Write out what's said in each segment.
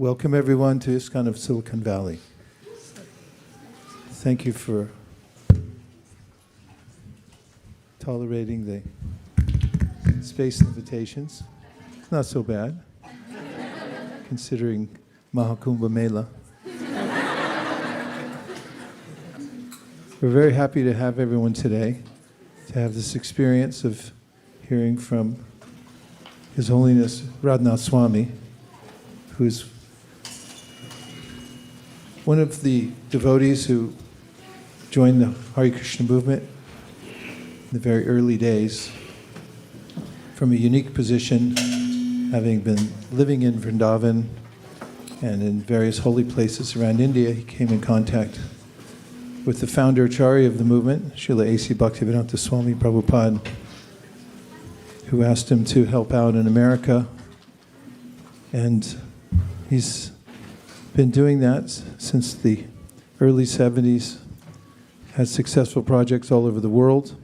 Welcome everyone to ISKCON of Silicon Valley. Thank you for tolerating the space invitations. It's not so bad, considering Mahakumbha Mela. We're very happy to have everyone today, to have this experience of hearing from His Holiness Radhanatha Swami, who's one of the devotees who joined the Hare Krishna movement in the very early days from a unique position, having been living in Vrindavan and in various holy places around India. He came in contact with the founder Acharya of the movement, Śrīla Bhakti Swami Prabhupāda, who asked him to help out in America. And he's been doing that since the early 70s, has successful projects all over the world.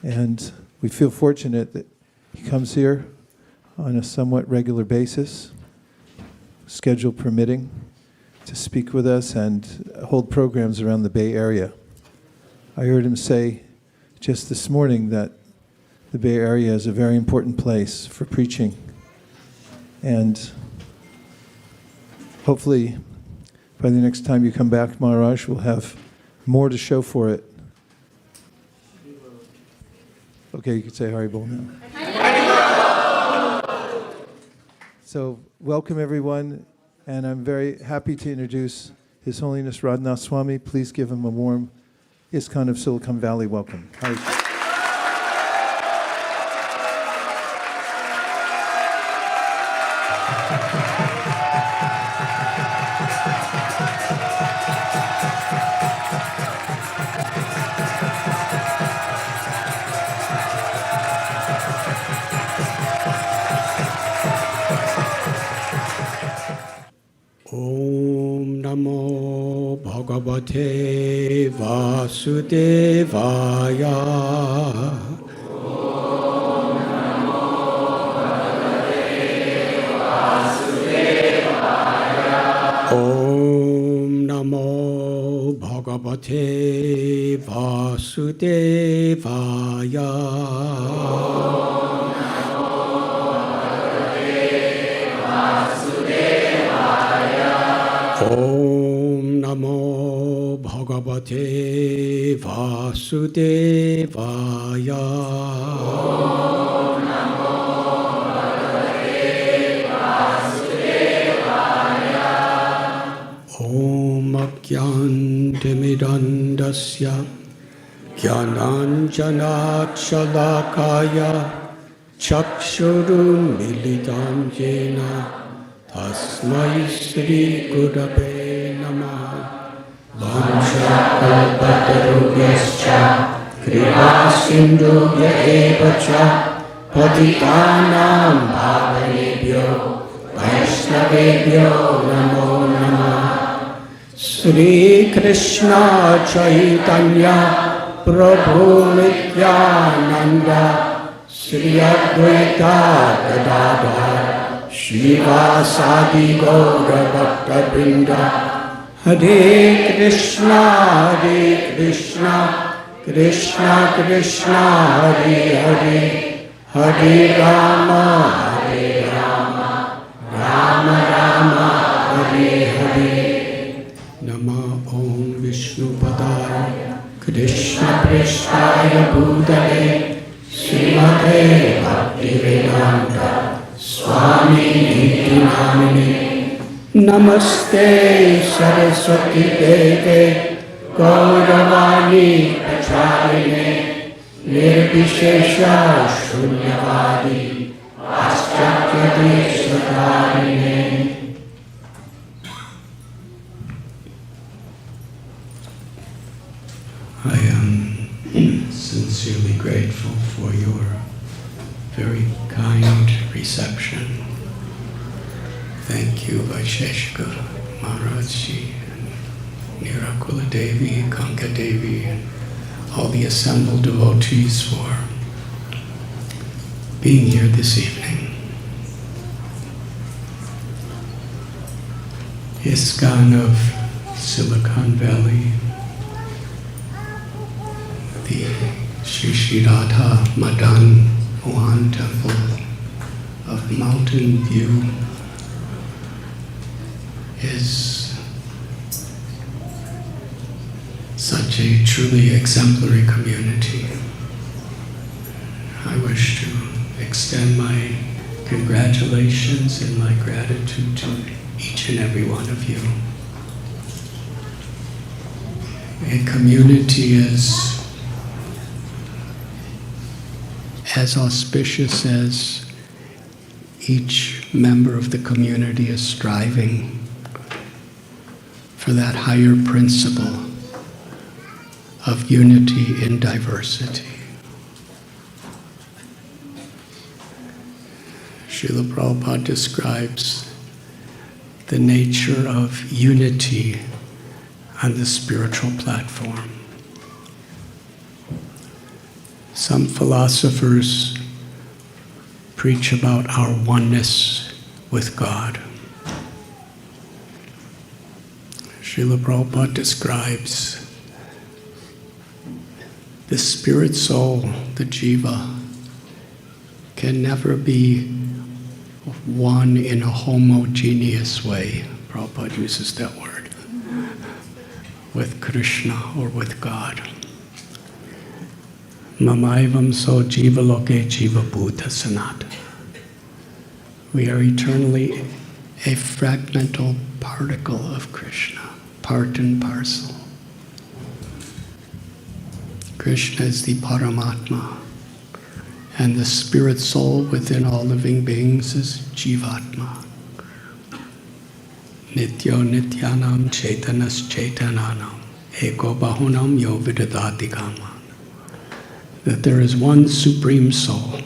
And we feel fortunate that he comes here on a somewhat regular basis, schedule permitting, to speak with us and hold programs around the Bay Area. I heard him say just this morning that the Bay Area is a very important place for preaching. And hopefully, by the next time you come back, Maharaj, we'll have more to show for it. Okay, you can say Haribol now. So, welcome everyone, and I'm very happy to introduce His Holiness Radhanatha Swami. Please give him a warm ISKCON of Silicon Valley welcome. Bhagavate Vasudevaya. Om Namo Bhagavate Vasudevaya. Om Namo Bhagavate Vasudevaya. Om Namo Bhagavate Vasudevaya. Om Namo Bhagavate Vasudevaya. Om Agyantamidantasya Jnananjanakshadakaya Chakshurum Militam Jena Tasmai Shri Gurave Namaha. Vanchakalpatarubhyascha Kripasindhubhya eva cha Patitanam bhavanebhyo Vaishnavebhyo namo namah. Shri Kṛṣṇa Chaitanya Prabhu Nityananda Shri Advaita Gadadhar Shivasadi Gaura Bhakta Vrinda. Hare Krishna, Krishna Krishna, Hare Hare, Hare Rama, Rama Rama, Hare Hare. Nama Om Vishnu Padaya, Krishna Prishthaya Bhutale, Srimate Bhaktivedanta Swami Niti Namine. Namaste Saraswati Deve Gauravani Pacharine Nirvishesha Shunyavadi Paschatya Deshakarine. I am sincerely grateful for your very kind reception. Thank you, Vaisesika, Maharaji, and Nirakula Devi, Kanka Devi, and all the assembled devotees for being here this evening. ISKCON of Silicon Valley, the Sri Radha Madan Mohan Temple of Mountain View is such a truly exemplary community. I wish to extend my congratulations and my gratitude to each and every one of you. A community is as auspicious as each member of the community is striving for that higher principle of unity in diversity. Śrīla Prabhupāda describes the nature of unity on the spiritual platform. Some philosophers preach about our oneness with God. Śrīla Prabhupāda describes the spirit soul, the jiva, can never be one in a homogeneous way. Prabhupada uses that word, with Krishna or with God. Mamaivam so jiva loke jiva bhuta sanata. We are eternally a fragmental particle of Krishna, part and parcel. Krishna is the Paramatma, and the spirit soul within all living beings is Jivatma. Nityo nityanam chaitanas chaitananam eko bahunam yo vidadati kaman. That there is one supreme soul,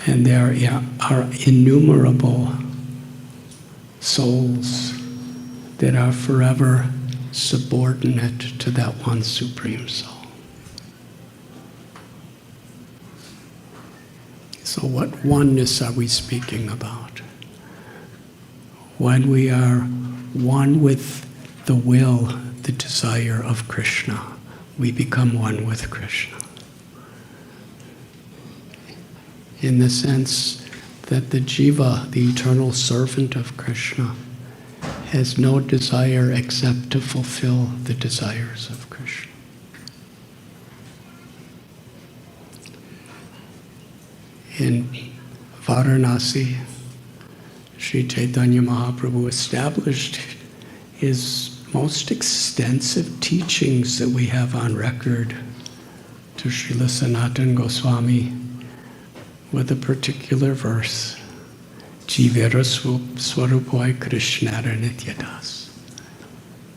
and there are innumerable souls that are forever subordinate to that one supreme soul. So what oneness are we speaking about? When we are one with the will, the desire of Krishna, we become one with Krishna. In the sense that the jiva, the eternal servant of Krishna, has no desire except to fulfill the desires of Krishna. In Varanasi, Sri Chaitanya Mahaprabhu established his most extensive teachings that we have on record to Srila Sanatana Goswami with a particular verse, Jivera Swarupoi Krishnara Nityadas.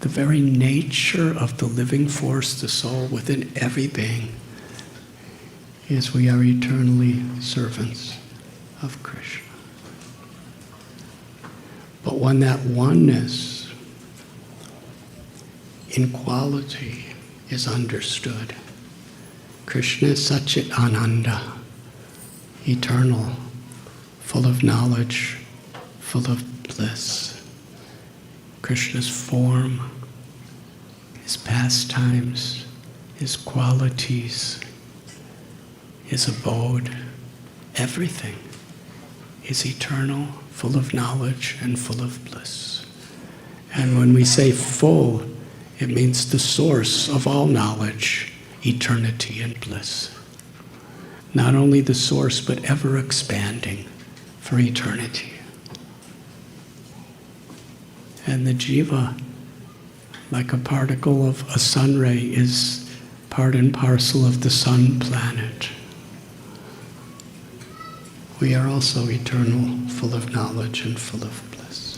The very nature of the living force, the soul within every being, is we are eternally servants of Krishna. But when that oneness in quality is understood, Krishna is Satchit Ananda, eternal, full of knowledge, full of bliss. Krishna's form, his pastimes, his qualities, his abode, everything is eternal, full of knowledge and full of bliss. And when we say full, it means the source of all knowledge, eternity and bliss. Not only the source, but ever expanding for eternity. And the jiva, like a particle of a sun ray, is part and parcel of the sun planet. We are also eternal, full of knowledge and full of bliss.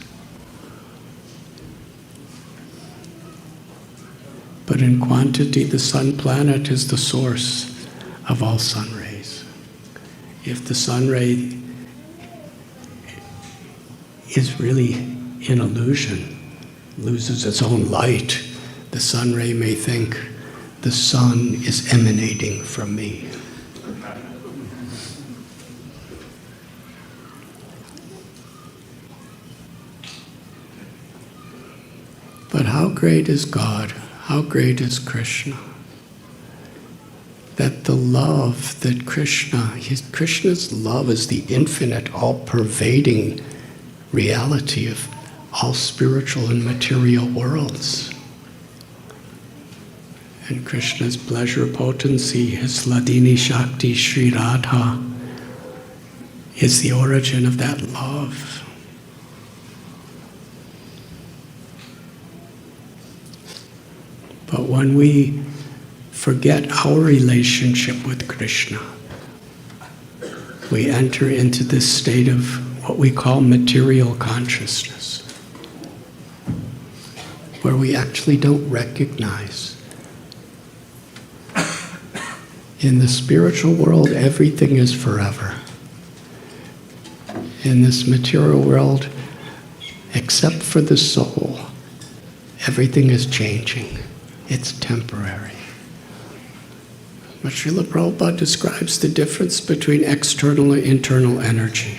But in quantity, the sun planet is the source of all sun rays. If the sun ray is really an illusion, loses its own light, the sun ray may think the sun is emanating from me. great is God? How great is Krishna? That the love that Krishna's love is the infinite, all-pervading reality of all spiritual and material worlds. And Krishna's pleasure potency, his Hladini Shakti, Sri Radha, is the origin of that love. But when we forget our relationship with Krishna, we enter into this state of what we call material consciousness, where we actually don't recognize. In the spiritual world, everything is forever. In this material world, except for the soul, everything is changing. It's temporary. But Śrīla Prabhupāda describes the difference between external and internal energy.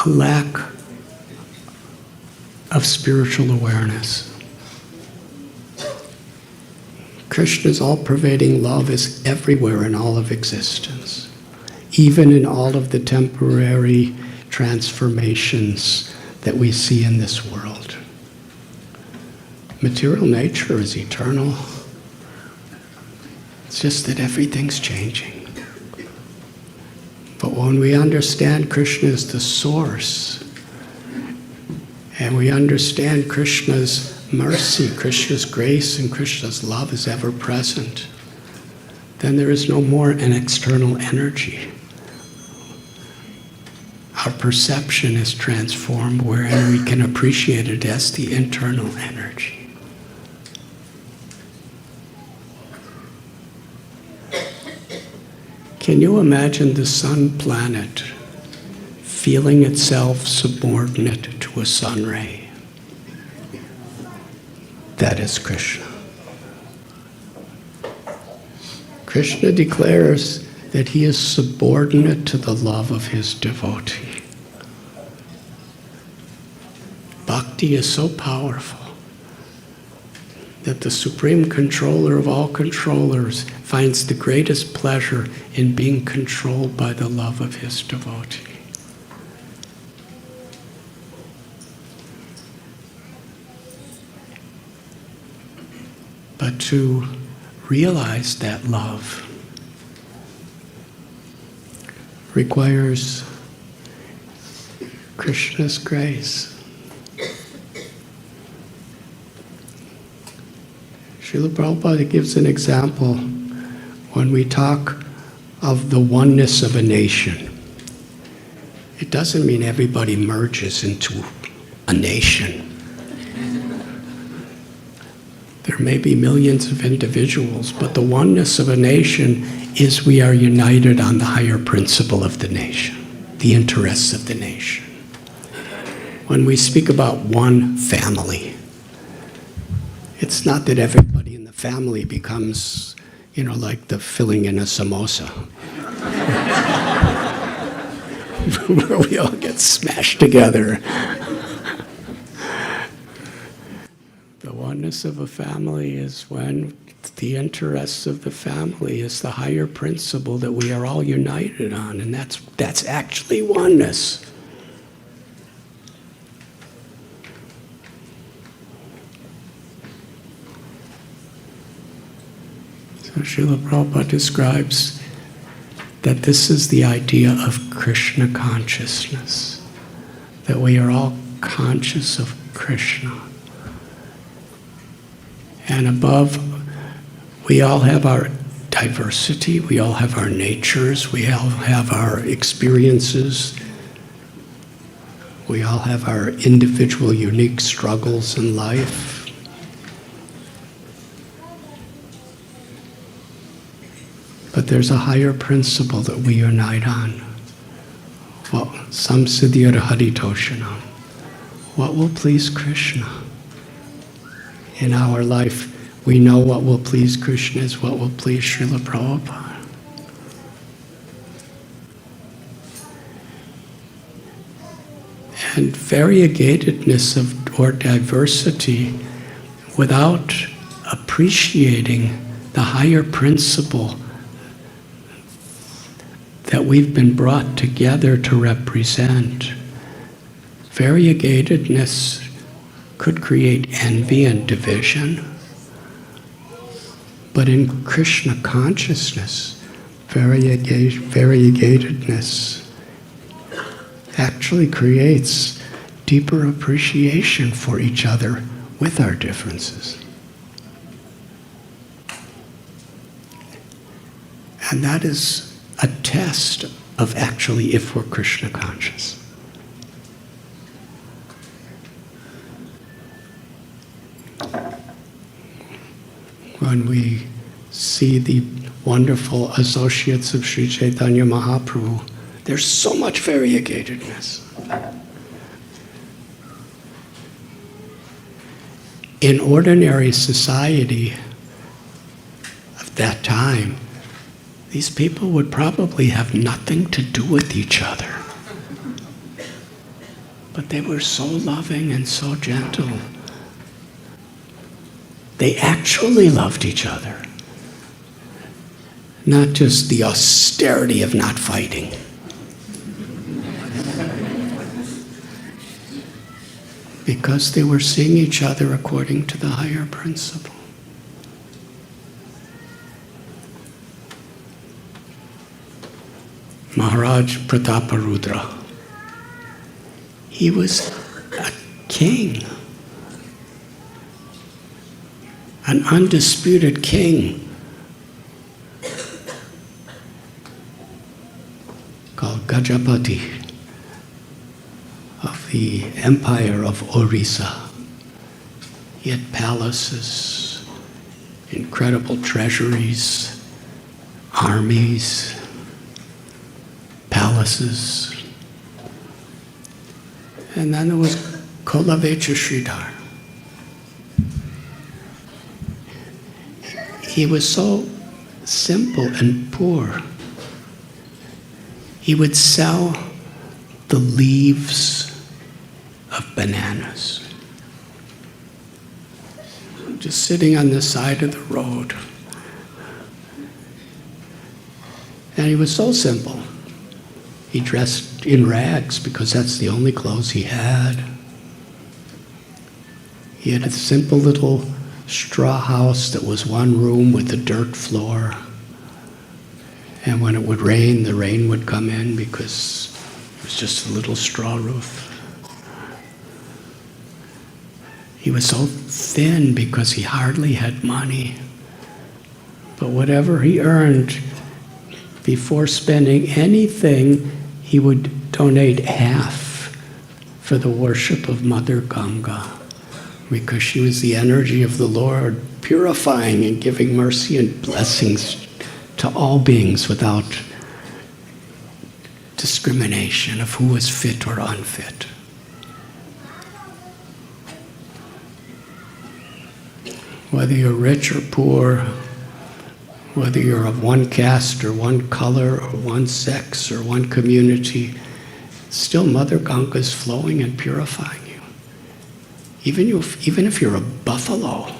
A lack of spiritual awareness. Krishna's all-pervading love is everywhere in all of existence, even in all of the temporary transformations that we see in this world. Material nature is eternal. It's just that everything's changing. But when we understand Krishna is the source, and we understand Krishna's mercy, Krishna's grace, and Krishna's love is ever present, then there is no more an external energy. Our perception is transformed wherein we can appreciate it as the internal energy. Can you imagine the sun planet feeling itself subordinate to a sun ray? That is Krishna. Krishna declares that he is subordinate to the love of his devotee. Bhakti is so powerful that the supreme controller of all controllers finds the greatest pleasure in being controlled by the love of his devotee. But to realize that love requires Krishna's grace. Śrīla Prabhupāda gives an example when we talk of the oneness of a nation. It doesn't mean everybody merges into a nation. There may be millions of individuals, but the oneness of a nation is we are united on the higher principle of the nation, the interests of the nation. When we speak about one family, it's not that everybody in the family becomes, like the filling in a samosa, where we all get smashed together. The oneness of a family is when the interests of the family is the higher principle that we are all united on, and that's actually oneness. So Śrīla Prabhupada describes that this is the idea of Krishna consciousness, that we are all conscious of Krishna. And above, we all have our diversity, we all have our natures, we all have our experiences, we all have our individual unique struggles in life. But there's a higher principle that we unite on. Samsiddhya Haritoshanam. What will please Krishna? In our life, we know what will please Krishna is what will please Śrīla Prabhupāda. And variegatedness or diversity without appreciating the higher principle that we've been brought together to represent. Variegatedness could create envy and division. But in Krishna consciousness, variegatedness actually creates deeper appreciation for each other with our differences. And that is a test of actually if we're Krishna conscious. When we see the wonderful associates of Sri Chaitanya Mahaprabhu, there's so much variegatedness. In ordinary society of that time, these people would probably have nothing to do with each other. But they were so loving and so gentle. They actually loved each other. Not just the austerity of not fighting. Because they were seeing each other according to the higher principle. Maharaj Prataparudra, he was a king, an undisputed king, called Gajapati of the empire of Orissa. He had palaces, incredible treasuries, armies, palaces. And then there was Kolavecha Sridhar. He was so simple and poor. He would sell the leaves of bananas, just sitting on the side of the road. And he was so simple. He dressed in rags because that's the only clothes he had. He had a simple little straw house that was one room with a dirt floor. And when it would rain, the rain would come in because it was just a little straw roof. He was so thin because he hardly had money. But whatever he earned, before spending anything, he would donate half for the worship of Mother Ganga, because she was the energy of the Lord, purifying and giving mercy and blessings to all beings without discrimination of who was fit or unfit. Whether you're rich or poor, whether you're of one caste or one color or one sex or one community, still Mother Ganga is flowing and purifying you. Even if you're a buffalo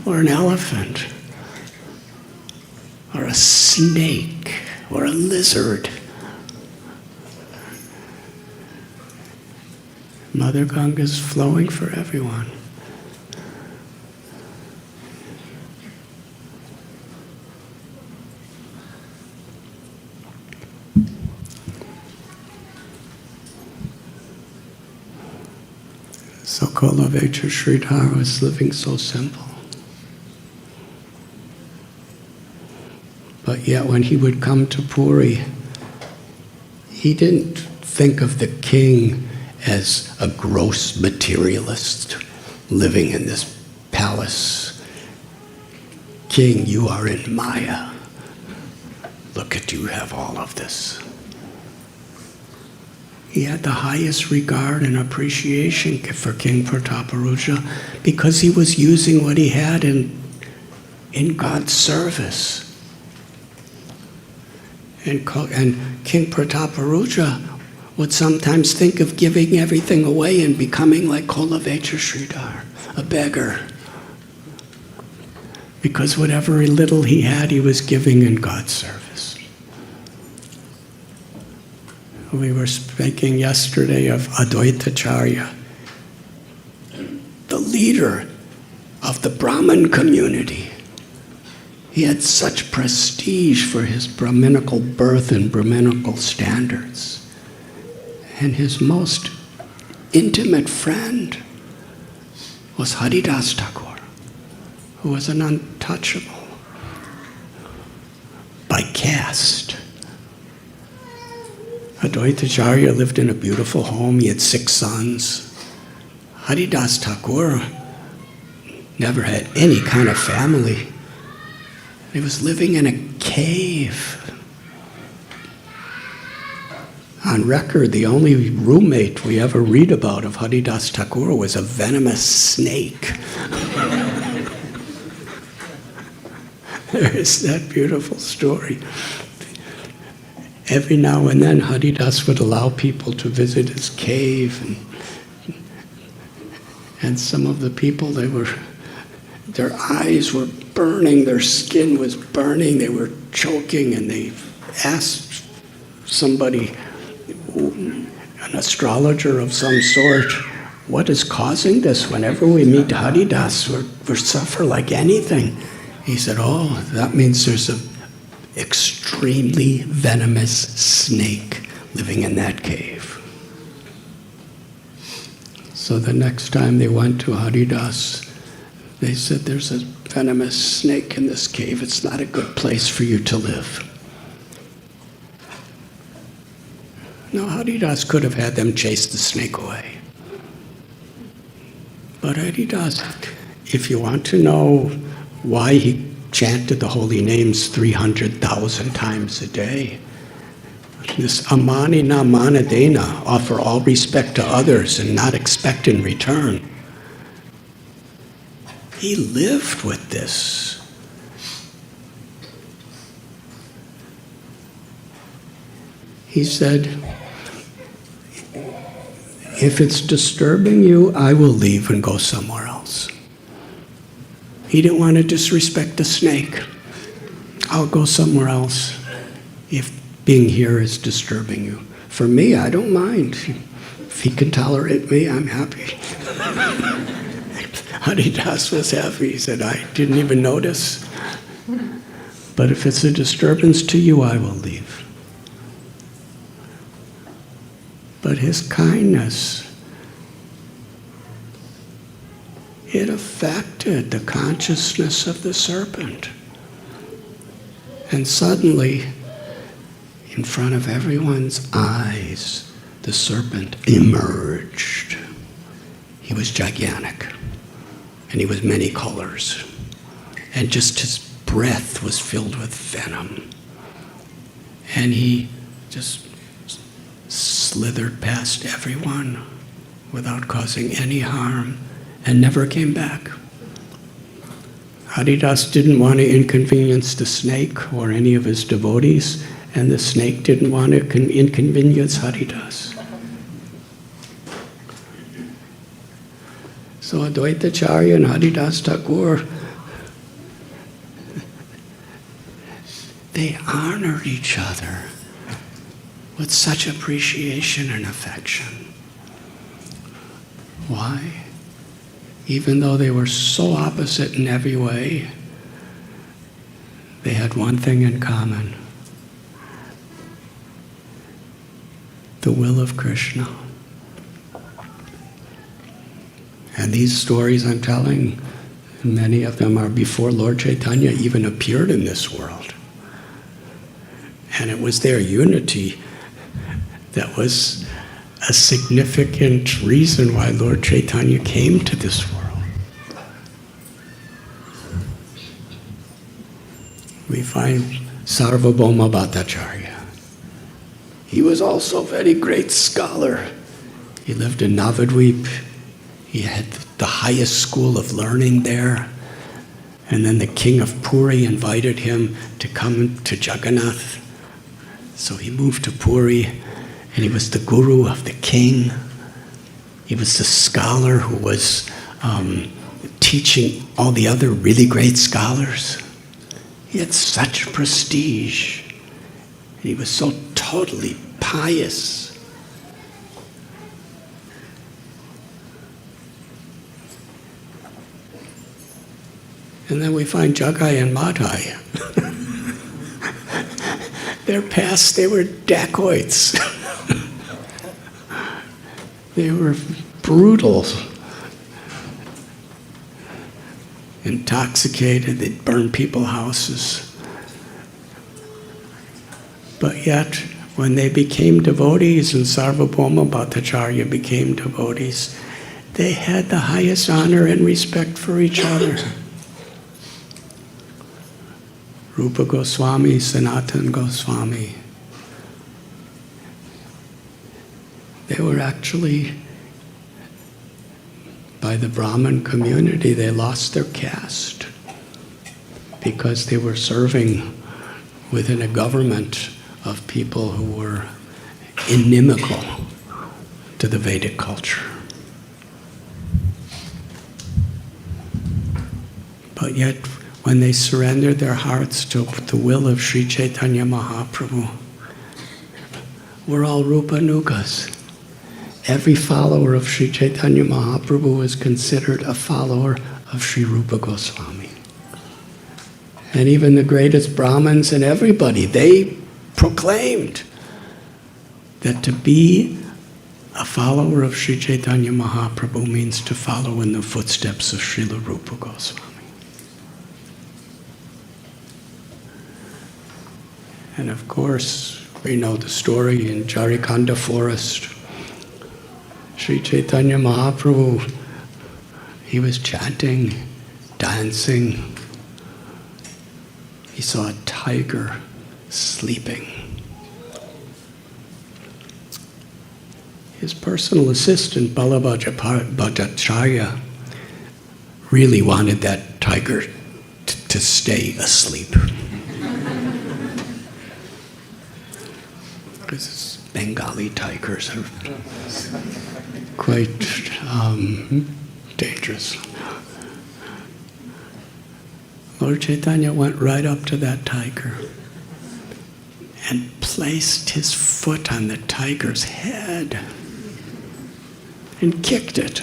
or an elephant or a snake or a lizard, Mother Ganga is flowing for everyone. So Kolavecha Sridhar was living so simple. But yet when he would come to Puri, he didn't think of the king as a gross materialist living in this palace. King, you are in Maya. Look at you have all of this. He had the highest regard and appreciation for King Prataparudra because he was using what he had in God's service. And King Prataparudra would sometimes think of giving everything away and becoming like Kolavecha Sridhar, a beggar. Because whatever little he had, he was giving in God's service. We were speaking yesterday of Advaitacharya, the leader of the Brahmin community. He had such prestige for his Brahminical birth and Brahminical standards. And his most intimate friend was Haridas Thakur, who was an untouchable by caste. Advaitacharya lived in a beautiful home. He had 6 sons. Haridas Thakur never had any kind of family. He was living in a cave. On record, the only roommate we ever read about of Haridas Thakur was a venomous snake. There's that beautiful story. Every now and then, Haridas would allow people to visit his cave, and some of the people, their eyes were burning, their skin was burning, they were choking, and they asked somebody, an astrologer of some sort, what is causing this? Whenever we meet Haridas, we suffer like anything. He said, oh, that means there's an extremely venomous snake living in that cave. So the next time they went to Haridas, they said, there's a venomous snake in this cave. It's not a good place for you to live. Now, Haridas could have had them chase the snake away. But Haridas, if you want to know why he chanted the holy names 300,000 times a day, this amanina manadena, offer all respect to others and not expect in return. He lived with this. He said, if it's disturbing you, I will leave and go somewhere else. He didn't want to disrespect the snake. I'll go somewhere else if being here is disturbing you. For me, I don't mind. If he can tolerate me, I'm happy. Haridas was happy. He said, I didn't even notice. But if it's a disturbance to you, I will leave. But his kindness, it affected the consciousness of the serpent. And suddenly, in front of everyone's eyes, the serpent emerged. He was gigantic, and he was many colors. And just his breath was filled with venom. And he just slithered past everyone without causing any harm and never came back. Haridas didn't want to inconvenience the snake or any of his devotees, and the snake didn't want to inconvenience Haridas. So Advaitacharya and Haridas Thakur, they honored each other with such appreciation and affection. Why? Even though they were so opposite in every way, they had one thing in common: the will of Krishna. And these stories I'm telling, many of them are before Lord Chaitanya even appeared in this world. And it was their unity that was a significant reason why Lord Chaitanya came to this world. We find Sarvabhauma Bhattacharya. He was also a very great scholar. He lived in Navadvip. He had the highest school of learning there. And then the king of Puri invited him to come to Jagannath So he moved to Puri, and he was the guru of the king. He was the scholar who was teaching all the other really great scholars. He had such prestige. And he was so totally pious. And then we find Jagai and Madhai. Their past, they were dacoits. They were brutal. Intoxicated, they'd burn people's houses. But yet, when they became devotees and Sarvabhauma Bhattacharya became devotees, they had the highest honor and respect for each other. Rupa Goswami, Sanatana Goswami. They were actually, by the Brahmin community, they lost their caste because they were serving within a government of people who were inimical to the Vedic culture. But yet, when they surrendered their hearts to the will of Sri Chaitanya Mahaprabhu, we're all Rupanugas. Every follower of Sri Chaitanya Mahaprabhu is considered a follower of Sri Rupa Goswami. And even the greatest Brahmins and everybody, they proclaimed that to be a follower of Sri Chaitanya Mahaprabhu means to follow in the footsteps of Srila Rupa Goswami. And of course, we know the story in Jharikanda forest. Sri Chaitanya Mahaprabhu, he was chanting, dancing. He saw a tiger sleeping. His personal assistant, Ballabhacharya, really wanted that tiger to stay asleep. Because Bengali tigers are quite dangerous. Lord Chaitanya went right up to that tiger and placed his foot on the tiger's head and kicked it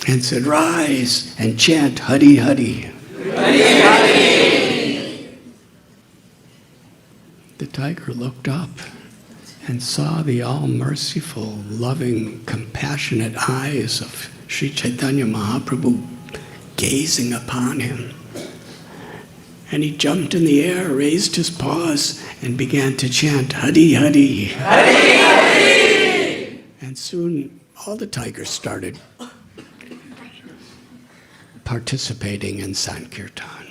and said, "Rise and chant Hari Hari." Hari Hari. The tiger looked up and saw the all-merciful, loving, compassionate eyes of Sri Chaitanya Mahaprabhu gazing upon him. And he jumped in the air, raised his paws, and began to chant Hari Hari. Hari Hari. And soon all the tigers started participating in Sankirtan.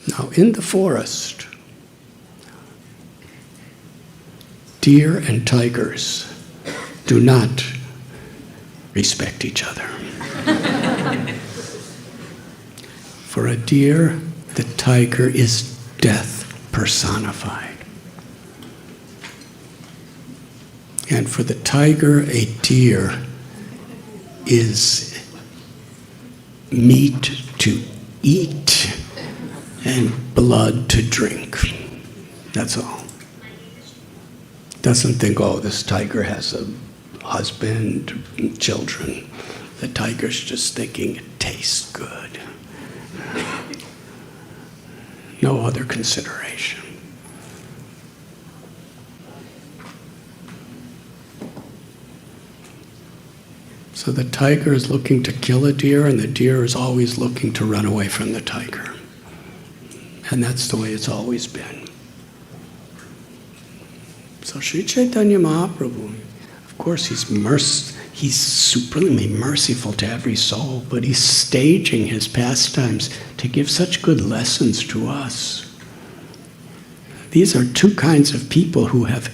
Now, in the forest, deer and tigers do not respect each other. For a deer, the tiger is death personified. And for the tiger, a deer is meat to eat and blood to drink. That's all. Doesn't think, oh, this tiger has a husband, children. The tiger's just thinking it tastes good. No other consideration. So the tiger is looking to kill a deer, and the deer is always looking to run away from the tiger. And that's the way it's always been. So Sri Chaitanya Mahaprabhu, of course, he's supremely merciful to every soul, but he's staging his pastimes to give such good lessons to us. These are two kinds of people who have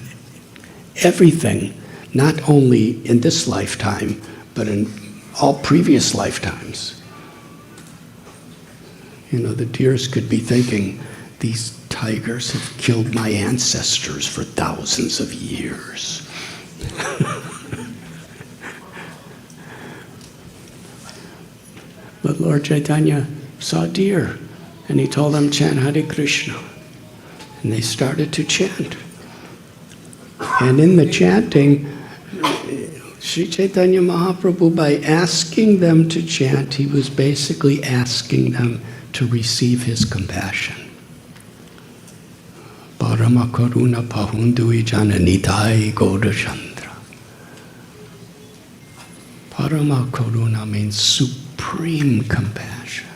everything, not only in this lifetime, but in all previous lifetimes. The deers could be thinking, these tigers have killed my ancestors for thousands of years. But Lord Chaitanya saw deer, and he told them, chant Hare Krishna. And they started to chant. And in the chanting, Sri Chaitanya Mahaprabhu, by asking them to chant, he was basically asking them to receive his compassion. Parama Karuna Pahundui Jananitai Gaurachandra. Parama Karuna means supreme compassion.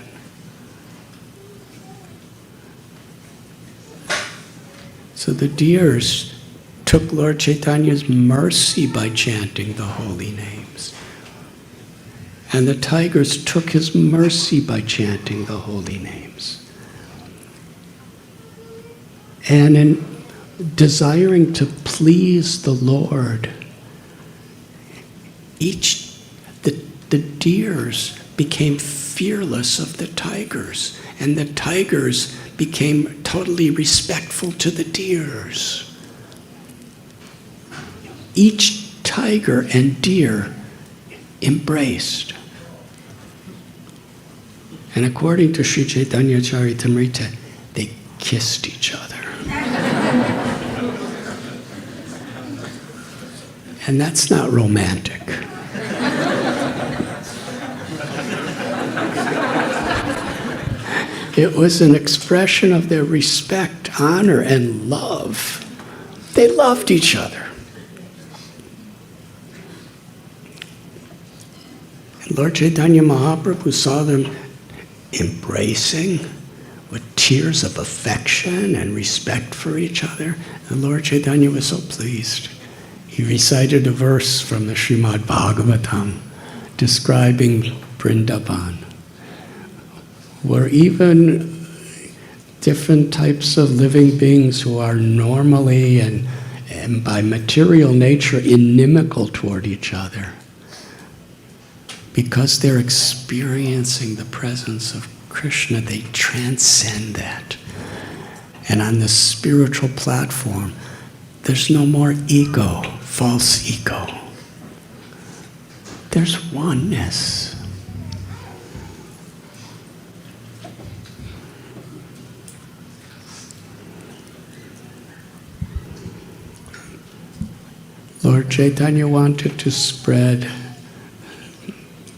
So the deers took Lord Chaitanya's mercy by chanting the holy names. And the tigers took his mercy by chanting the holy names. And in desiring to please the Lord, the deers became fearless of the tigers, and the tigers became totally respectful to the deers. Each tiger and deer embraced. And according to Sri Chaitanya Charitamrita, they kissed each other. And that's not romantic. It was an expression of their respect, honor, and love. They loved each other. And Lord Chaitanya Mahaprabhu saw them embracing with tears of affection and respect for each other. And Lord Chaitanya was so pleased. He recited a verse from the Srimad Bhagavatam describing Vrindavan, where even different types of living beings who are normally and by material nature inimical toward each other, because they're experiencing the presence of Krishna, they transcend that. And on the spiritual platform, there's no more ego, false ego. There's oneness. Lord Chaitanya wanted to spread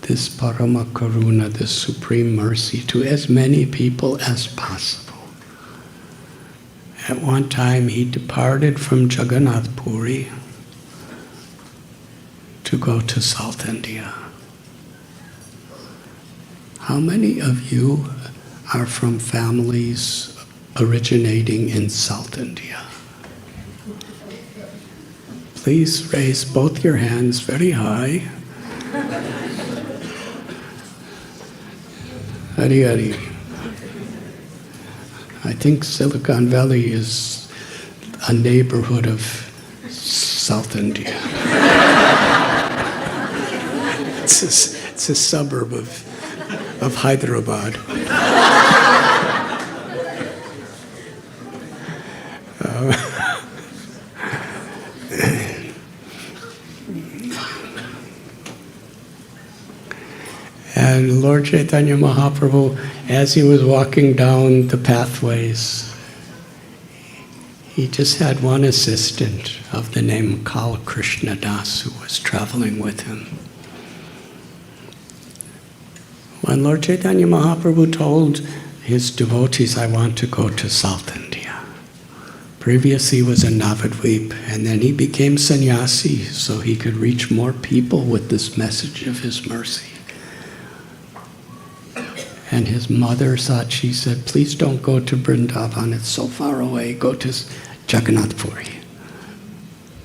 this Parama Karuna, this supreme mercy, to as many people as possible. At one time, he departed from Jagannath Puri to go to South India. How many of you are from families originating in South India? Please raise both your hands very high. Hari Hari. I think Silicon Valley is a neighborhood of South India. It's a suburb of Hyderabad. And Lord Chaitanya Mahaprabhu, as he was walking down the pathways, he just had one assistant of the name Kṛṣṇa Das who was traveling with him. When Lord Chaitanya Mahaprabhu told his devotees, I want to go to South India. Previously he was a Navadvip, and then he became sannyasi so he could reach more people with this message of his mercy. And his mother thought, she said, please don't go to Vrindavan, it's so far away, go to Jagannath Puri.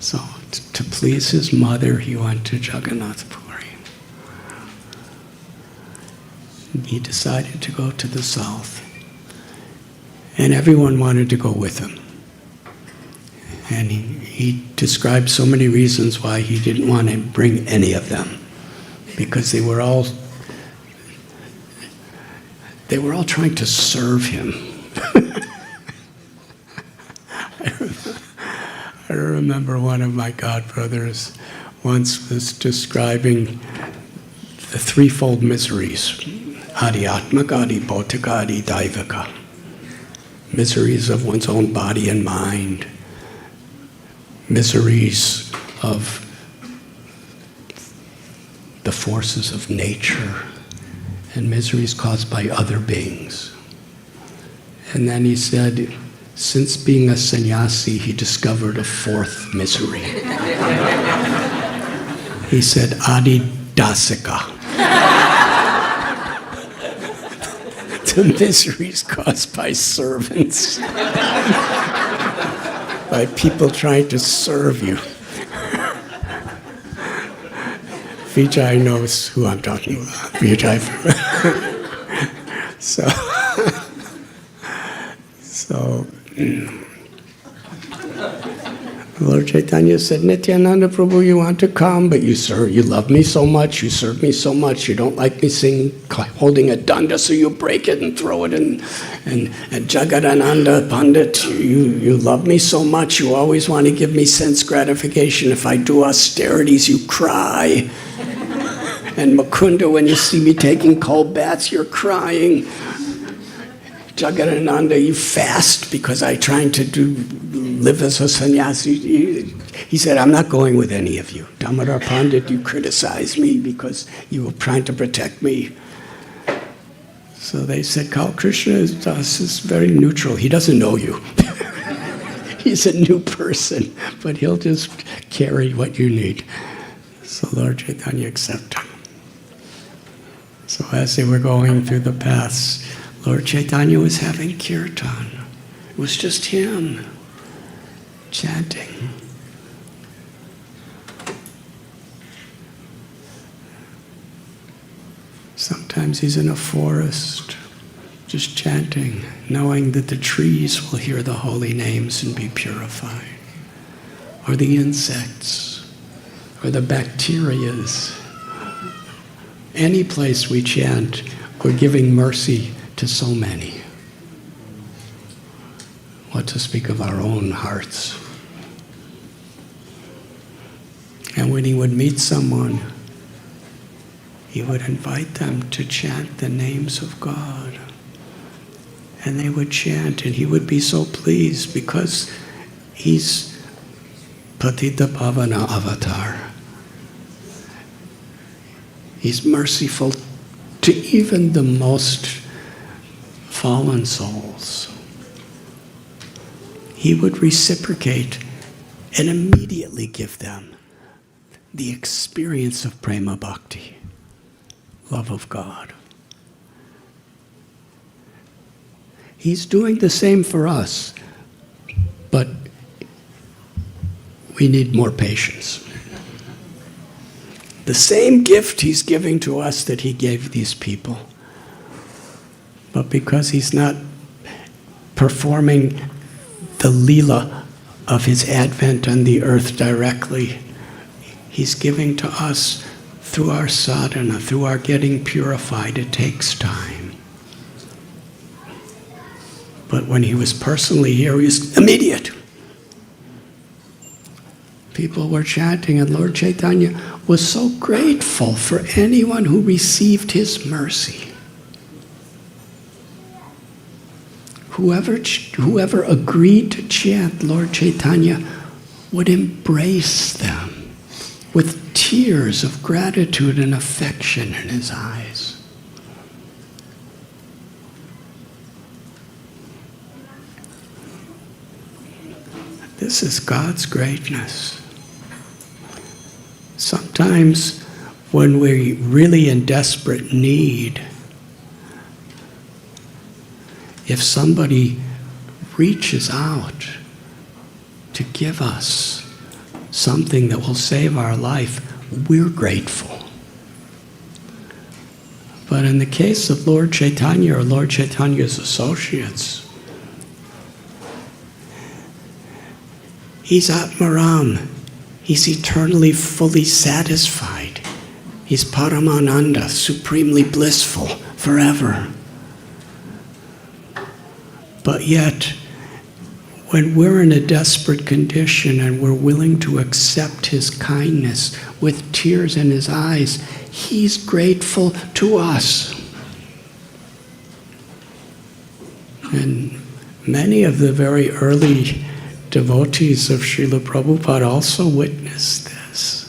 So to please his mother, he went to Jagannath Puri. He decided to go to the south. And everyone wanted to go with him. And he described so many reasons why he didn't want to bring any of them. Because they were all they were all trying to serve him. I remember one of my godbrothers once was describing the threefold miseries, adhyatmaka, adhibhautika, adhidaivika. Miseries of one's own body and mind, miseries of the forces of nature, and miseries caused by other beings. And then he said, since being a sannyasi, he discovered a fourth misery. He said, adidasika. The miseries caused by servants, by people trying to serve you. Vijay knows who I'm talking about. Vijay. So Lord Chaitanya said, Nityananda Prabhu, you want to come, but you love me so much, you serve me so much, you don't like me holding a danda, so you break it and throw it in. And Jagadananda Pandit, you love me so much, you always want to give me sense gratification. If I do austerities, you cry. And Mukunda, when you see me taking cold baths, you're crying. Jagadananda, you fast because I'm trying to live as a sannyasi. He said, I'm not going with any of you. Damodar Pandit, you criticize me because you were trying to protect me. So they said, Kṛṣṇa is very neutral. He doesn't know you. He's a new person, but he'll just carry what you need. So Lord Chaitanya accepted him. So as they were going through the paths, Lord Chaitanya was having kirtan. It was just him chanting. Sometimes he's in a forest, just chanting, knowing that the trees will hear the holy names and be purified, or the insects, or the bacterias. Any place we chant, we're giving mercy to so many. What to speak of our own hearts. And when he would meet someone, he would invite them to chant the names of God. And they would chant, and he would be so pleased because he's Patita Pavana Avatar. He's merciful to even the most fallen souls. He would reciprocate and immediately give them the experience of prema bhakti, love of God. He's doing the same for us, but we need more patience. The same gift he's giving to us that he gave these people. But because he's not performing the lila of his advent on the earth directly, he's giving to us through our sadhana, through our getting purified. It takes time. But when he was personally here, he was immediate. People were chanting, and Lord Chaitanya was so grateful for anyone who received his mercy. Whoever agreed to chant, Lord Chaitanya would embrace them with tears of gratitude and affection in his eyes. This is God's greatness. Sometimes when we're really in desperate need, if somebody reaches out to give us something that will save our life, we're grateful. But in the case of Lord Chaitanya or Lord Chaitanya's associates, he's Atmaram. He's eternally fully satisfied. He's Paramananda, supremely blissful forever. But yet, when we're in a desperate condition and we're willing to accept his kindness with tears in his eyes, he's grateful to us. And many of the very early devotees of Śrīla Prabhupāda also witnessed this.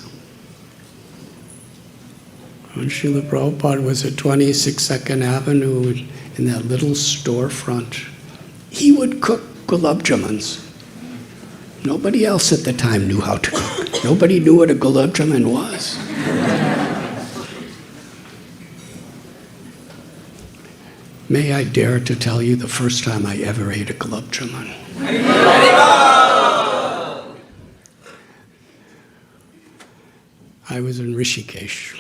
When Śrīla Prabhupāda was at 26 2nd Avenue in that little storefront, he would cook gulab jamans. Nobody else at the time knew how to cook. Nobody knew what a gulab jamun was. May I dare to tell you the first time I ever ate a gulab jamun? I was in Rishikesh,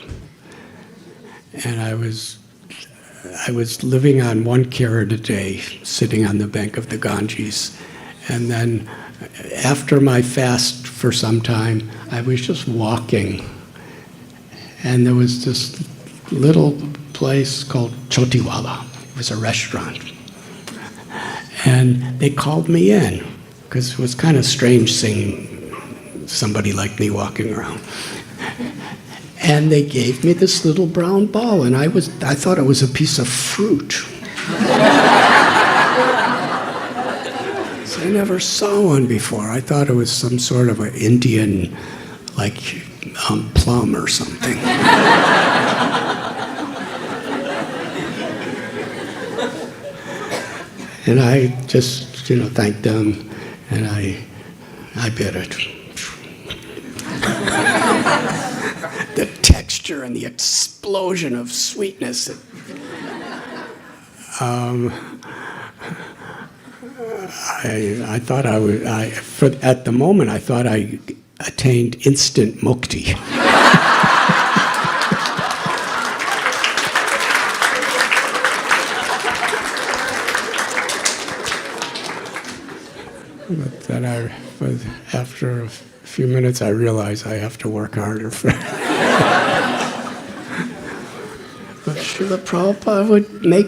and I was living on 1 carat a day, sitting on the bank of the Ganges. And then after my fast for some time, I was just walking. And there was this little place called Chotiwala. It was a restaurant. And they called me in, because it was kind of strange seeing somebody like me walking around. And they gave me this little brown ball, and I thought it was a piece of fruit. So I never saw one before. I thought it was some sort of an Indian, like, plum or something. And I just, thanked them, and I bit it. The texture and the explosion of sweetness. I thought at the moment, I thought I attained instant mukti. But after a few minutes, I realized I have to work harder for it. But Śrīla Prabhupada would make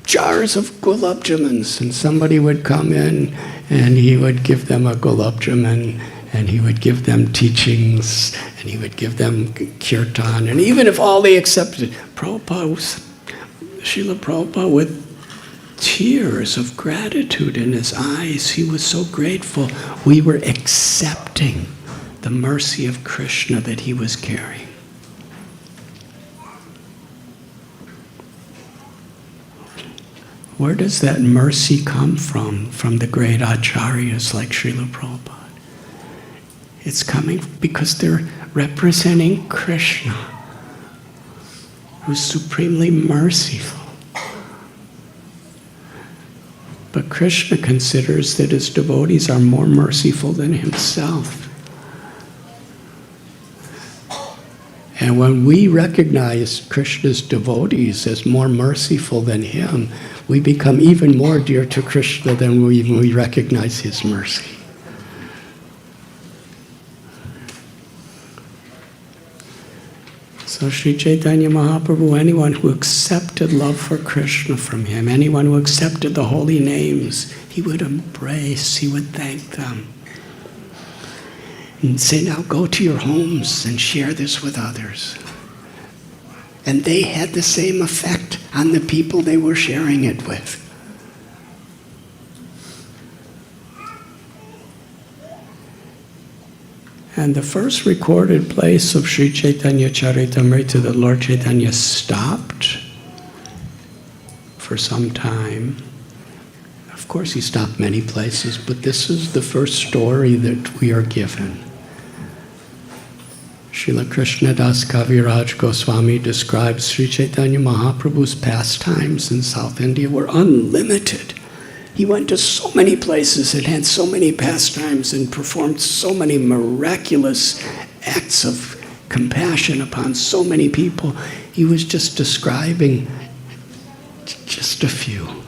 jars of gulab jamuns, and somebody would come in and he would give them a gulab jamun, and he would give them teachings, and he would give them kirtan, and even if all they accepted, Śrīla Prabhupada with tears of gratitude in his eyes, he was so grateful we were accepting the mercy of Krishna that he was carrying. Where does that mercy come from? From the great acharyas like Śrīla Prabhupāda. It's coming because they're representing Krishna, who's supremely merciful. But Krishna considers that his devotees are more merciful than himself. And when we recognize Krishna's devotees as more merciful than him, we become even more dear to Krishna than when we recognize his mercy. So Sri Chaitanya Mahaprabhu, anyone who accepted love for Krishna from him, anyone who accepted the holy names, he would embrace, he would thank them. And say, now go to your homes and share this with others. And they had the same effect on the people they were sharing it with. And the first recorded place of Sri Chaitanya Charitamrita that Lord Chaitanya stopped for some time. Of course, he stopped many places, but this is the first story that we are given. Srila Krishnadas Kaviraj Goswami describes Sri Chaitanya Mahaprabhu's pastimes in South India were unlimited. He went to so many places and had so many pastimes and performed so many miraculous acts of compassion upon so many people. He was just describing just a few.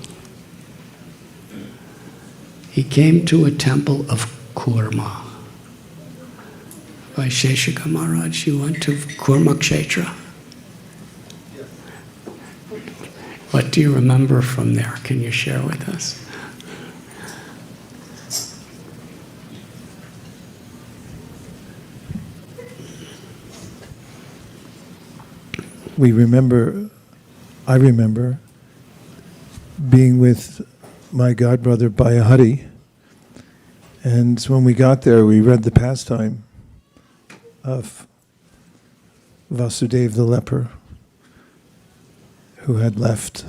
He came to a temple of Kurma. Vaisesika Maharaj, you went to Kurma Kshetra? What What do you remember from there? Can you share with us? I remember being with my godbrother Bayahari, and when we got there, we read the pastime of Vasudeva the leper, who had left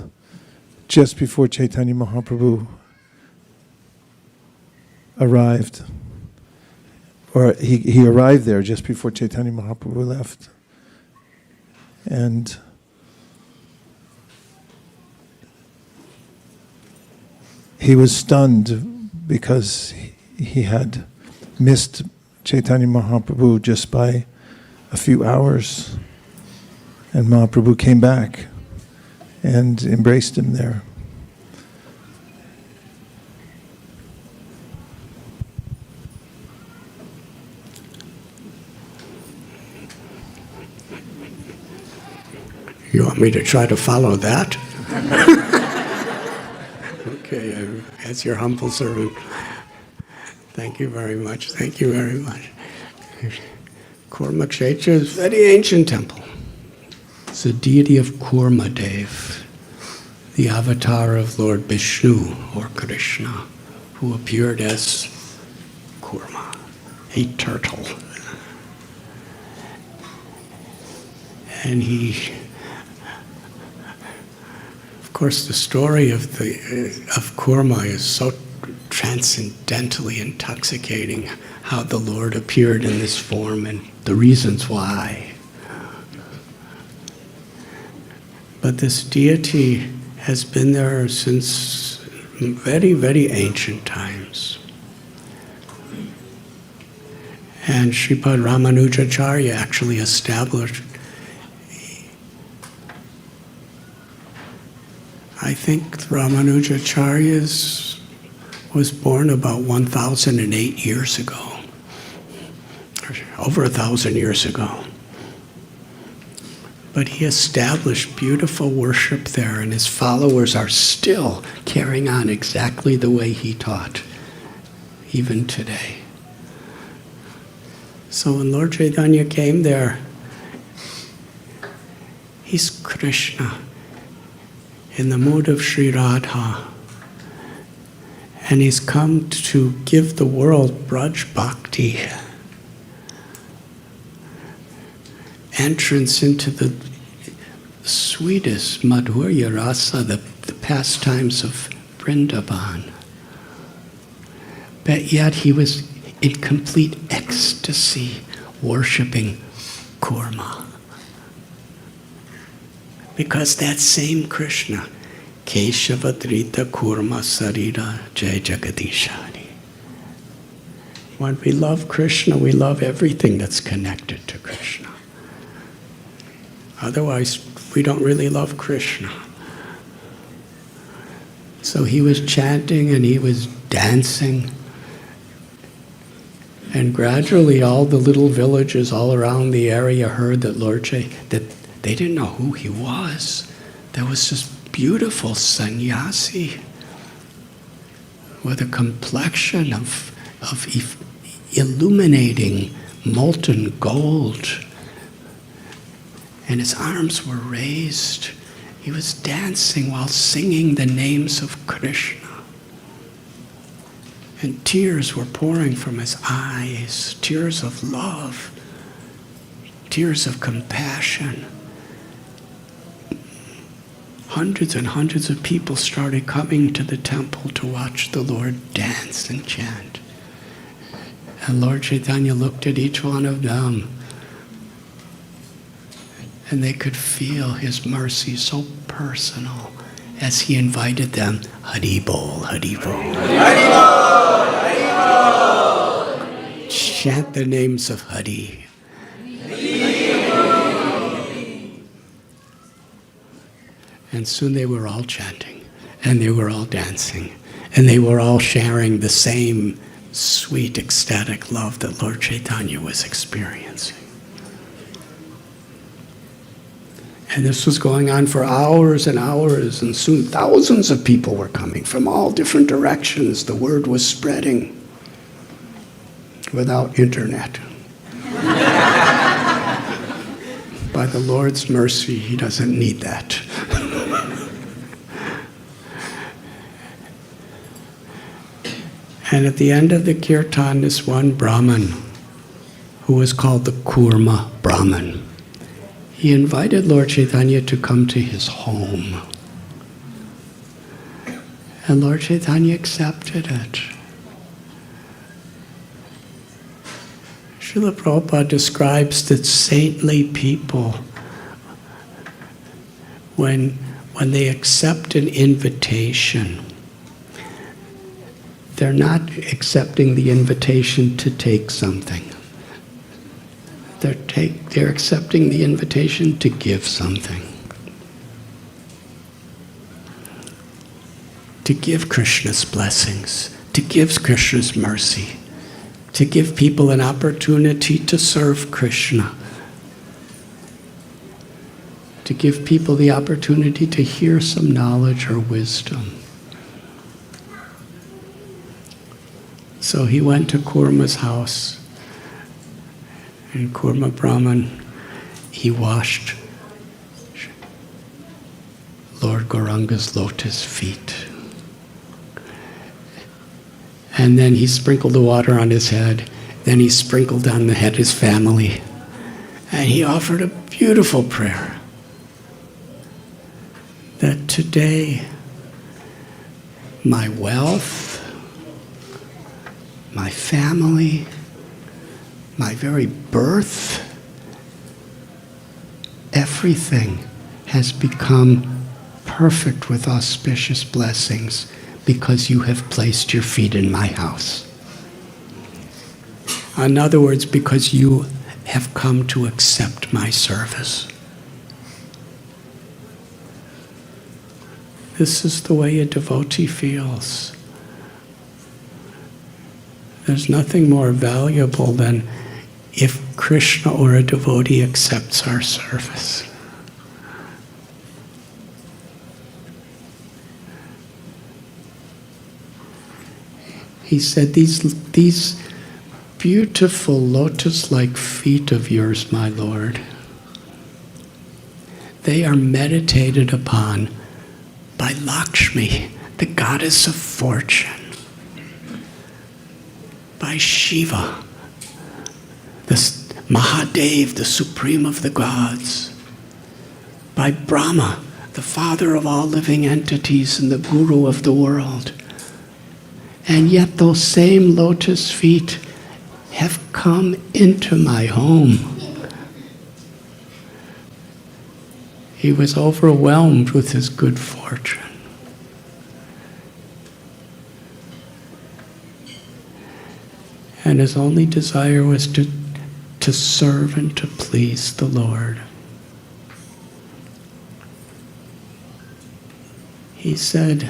just before Chaitanya Mahaprabhu arrived, or he arrived there just before Chaitanya Mahaprabhu left. And he was stunned because he had missed Chaitanya Mahaprabhu just by a few hours. And Mahaprabhu came back and embraced him there. You want me to try to follow that? Okay, as your humble servant. Thank you very much. Thank you very much. Kurma Kshetra is a very ancient temple. It's the deity of Kurmadev, the avatar of Lord Vishnu or Krishna, who appeared as Kurma, a turtle. And of course, the story of Kurma is so transcendently intoxicating, how the Lord appeared in this form and the reasons why. But this deity has been there since very, very ancient times. And Sripad Ramanujacharya actually established, I think Ramanujacharya was born about 1,008 years ago, or over 1,000 years ago. But he established beautiful worship there, and his followers are still carrying on exactly the way he taught, even today. So when Lord Chaitanya came there, he's Krishna in the mood of Sri Radha. And he's come to give the world Braj Bhakti, entrance into the sweetest Madhurya Rasa, the pastimes of Vrindavan. But yet he was in complete ecstasy, worshiping Kurma. Because that same Krishna, Keshava-dhrita Kurma Sarira Jai Jagadishani. When we love Krishna, we love everything that's connected to Krishna. Otherwise, we don't really love Krishna. So he was chanting and he was dancing. And gradually all the little villages all around the area heard that that they didn't know who he was. There was this beautiful sannyasi with a complexion of illuminating molten gold. And his arms were raised. He was dancing while singing the names of Krishna. And tears were pouring from his eyes, tears of love, tears of compassion. Hundreds and hundreds of people started coming to the temple to watch the Lord dance and chant. And Lord Chaitanya looked at each one of them, and they could feel his mercy so personal as he invited them, Hari Bol, Hari Bol. Hari Bol, Hari Bol. Chant the names of Hari. And soon they were all chanting, and they were all dancing, and they were all sharing the same sweet, ecstatic love that Lord Chaitanya was experiencing. And this was going on for hours and hours, and soon thousands of people were coming from all different directions. The word was spreading without internet. By the Lord's mercy, he doesn't need that. And at the end of the kirtan, this one Brahmin, who was called the Kurma Brahmin, he invited Lord Chaitanya to come to his home. And Lord Chaitanya accepted it. Śrīla Prabhupāda describes that saintly people, when they accept an invitation, they're not accepting the invitation to take something. They're accepting the invitation to give something. To give Krishna's blessings, to give Krishna's mercy, to give people an opportunity to serve Krishna, to give people the opportunity to hear some knowledge or wisdom. So he went to Kurma's house, and Kurma Brahman, he washed Lord Gauranga's lotus feet. And then he sprinkled the water on his head. Then he sprinkled on the head of his family. And he offered a beautiful prayer that today my wealth, my family, my very birth, everything has become perfect with auspicious blessings because you have placed your feet in my house. In other words, because you have come to accept my service. This is the way a devotee feels. There's nothing more valuable than if Krishna or a devotee accepts our service. He said, these beautiful lotus-like feet of yours, my Lord, they are meditated upon by Lakshmi, the goddess of fortune, by Shiva, the Mahadev, the supreme of the gods, by Brahma, the father of all living entities and the guru of the world. And yet those same lotus feet have come into my home. He was overwhelmed with his good fortune. And his only desire was to serve and to please the Lord. He said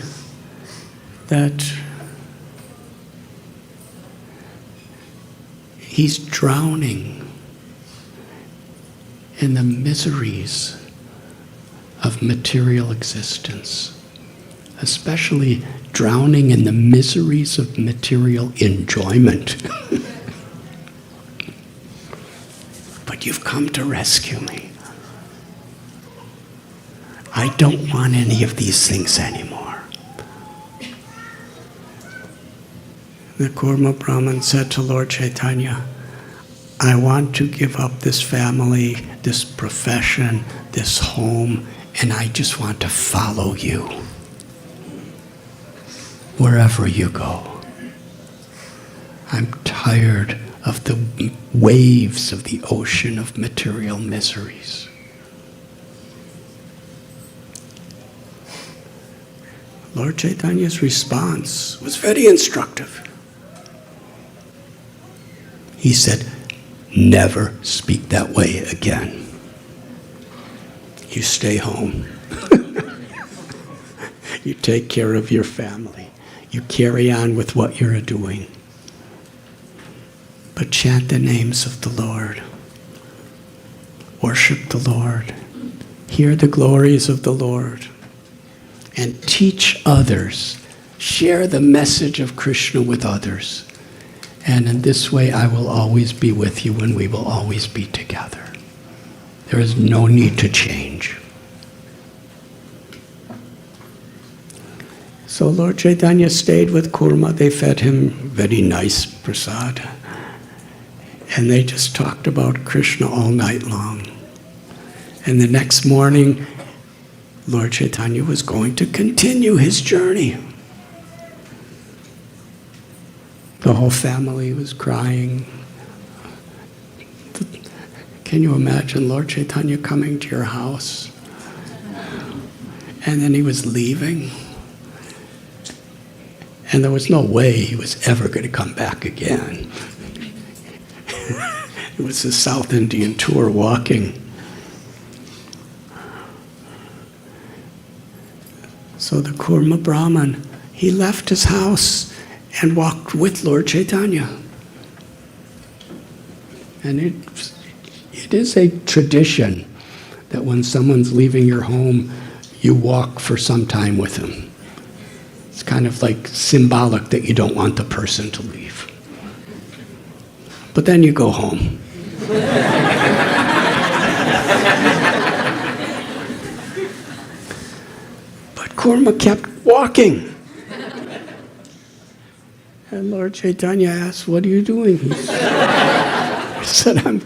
that he's drowning in the miseries of material existence, especially drowning in the miseries of material enjoyment. But you've come to rescue me. I don't want any of these things anymore. The Kurma Brahman said to Lord Chaitanya, I want to give up this family, this profession, this home, and I just want to follow you wherever you go. I'm tired of the waves of the ocean of material miseries. Lord Chaitanya's response was very instructive. He said, never speak that way again. You stay home. You take care of your family. You carry on with what you're doing. But chant the names of the Lord. Worship the Lord. He hear the glories of the Lord and teach others. Share the message of Krishna with others. And in this way, I will always be with you and we will always be together. There is no need to change. So Lord Chaitanya stayed with Kurma. They fed him very nice prasad. And they just talked about Krishna all night long. And the next morning, Lord Chaitanya was going to continue his journey. The whole family was crying. Can you imagine Lord Chaitanya coming to your house? And then he was leaving. And there was no way he was ever going to come back again. It was the South Indian tour walking. So the Kurma Brahman, he left his house and walked with Lord Chaitanya. And it is a tradition that when someone's leaving your home, you walk for some time with him. It's kind of like symbolic that you don't want the person to leave. But then you go home. But Kurma kept walking. And Lord Chaitanya asked, "What are you doing?" He said, I'm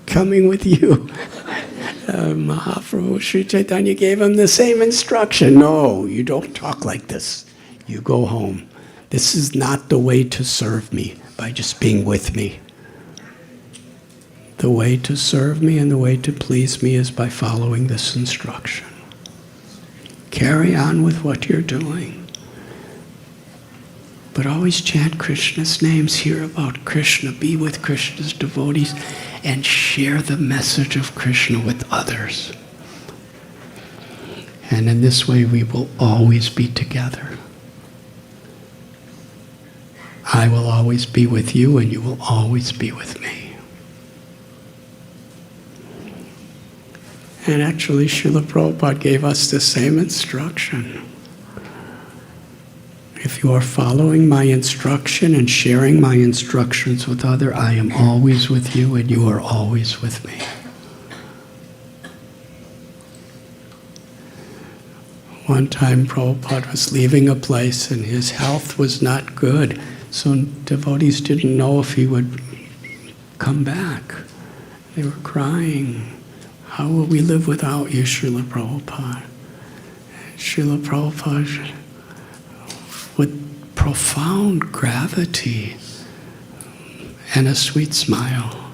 coming with you. Mahaprabhu Sri Chaitanya gave him the same instruction. No, you don't talk like this. You go home. This is not the way to serve me, by just being with me. The way to serve me and the way to please me is by following this instruction. Carry on with what you're doing. But always chant Krishna's names, hear about Krishna, be with Krishna's devotees, and share the message of Krishna with others. And in this way we will always be together. I will always be with you and you will always be with me. And actually Śrīla Prabhupāda gave us the same instruction. If you are following my instruction and sharing my instructions with others, I am always with you and you are always with me. One time Prabhupada was leaving a place and his health was not good, so devotees didn't know if he would come back. They were crying, "How will we live without you, Śrīla Prabhupāda?" And Śrīla Prabhupāda, with profound gravity and a sweet smile,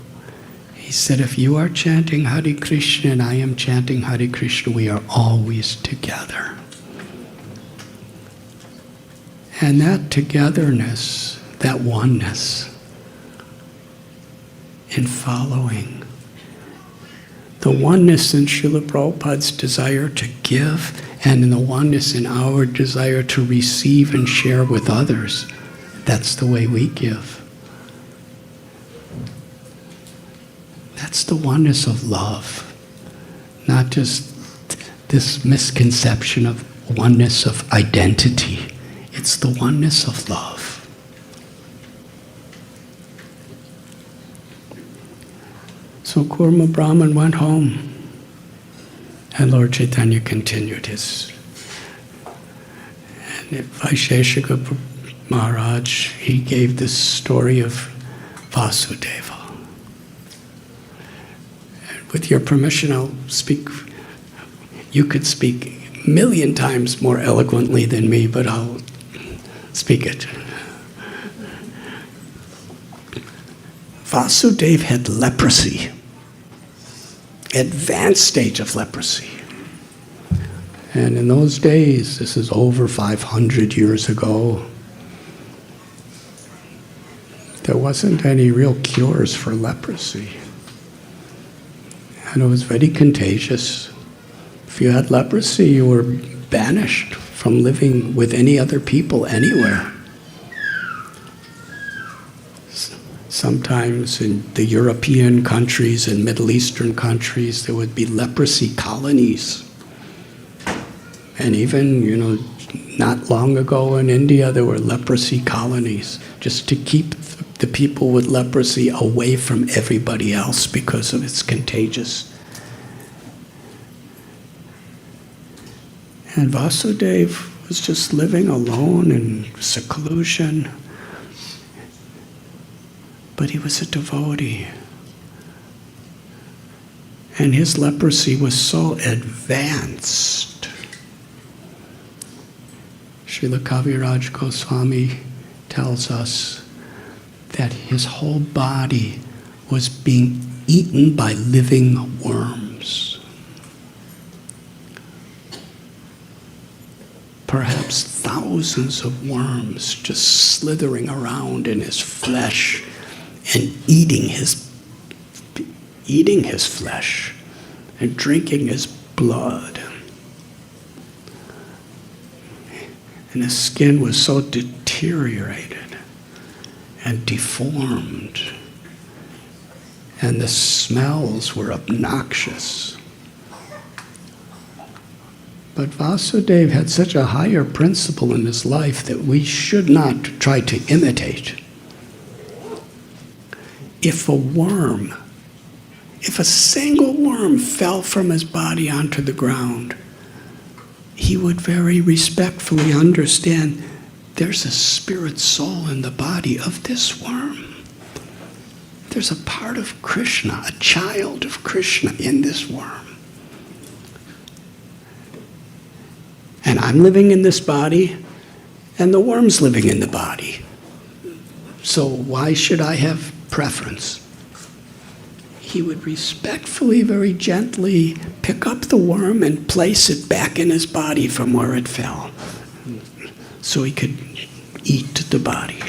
he said, "If you are chanting Hare Krishna and I am chanting Hare Krishna, we are always together." And that togetherness, that oneness in following, the oneness in Śrīla Prabhupāda's desire to give and in the oneness in our desire to receive and share with others, that's the way we give. That's the oneness of love, not just this misconception of oneness of identity. It's the oneness of love. So Kurma Brahman went home. And Lord Chaitanya continued his. And Vaisesika Maharaj, he gave this story of Vasudeva. And with your permission, I'll speak. You could speak 1,000,000 times more eloquently than me, but I'll speak it. Vasudeva had leprosy. Advanced stage of leprosy. And in those days, this is over 500 years ago, there wasn't any real cures for leprosy. And it was very contagious. If you had leprosy, you were banished from living with any other people anywhere. sometimes in the European countries and Middle Eastern countries, there would be leprosy colonies. And even, not long ago in India, there were leprosy colonies just to keep the people with leprosy away from everybody else because of it's contagious. And Vasudeva was just living alone in seclusion. But he was a devotee. And his leprosy was so advanced. Śrīla Kaviraj Goswami tells us that his whole body was being eaten by living worms. Perhaps thousands of worms just slithering around in his flesh and eating his flesh and drinking his blood. And his skin was so deteriorated and deformed, and the smells were obnoxious. But Vasudeva had such a higher principle in his life that we should not try to imitate. If a single worm fell from his body onto the ground, he would very respectfully understand there's a spirit soul in the body of this worm. There's a part of Krishna, a child of Krishna in this worm. And I'm living in this body, and the worm's living in the body. So why should I have preference? He would respectfully, very gently pick up the worm and place it back in his body from where it fell, so he could eat the body.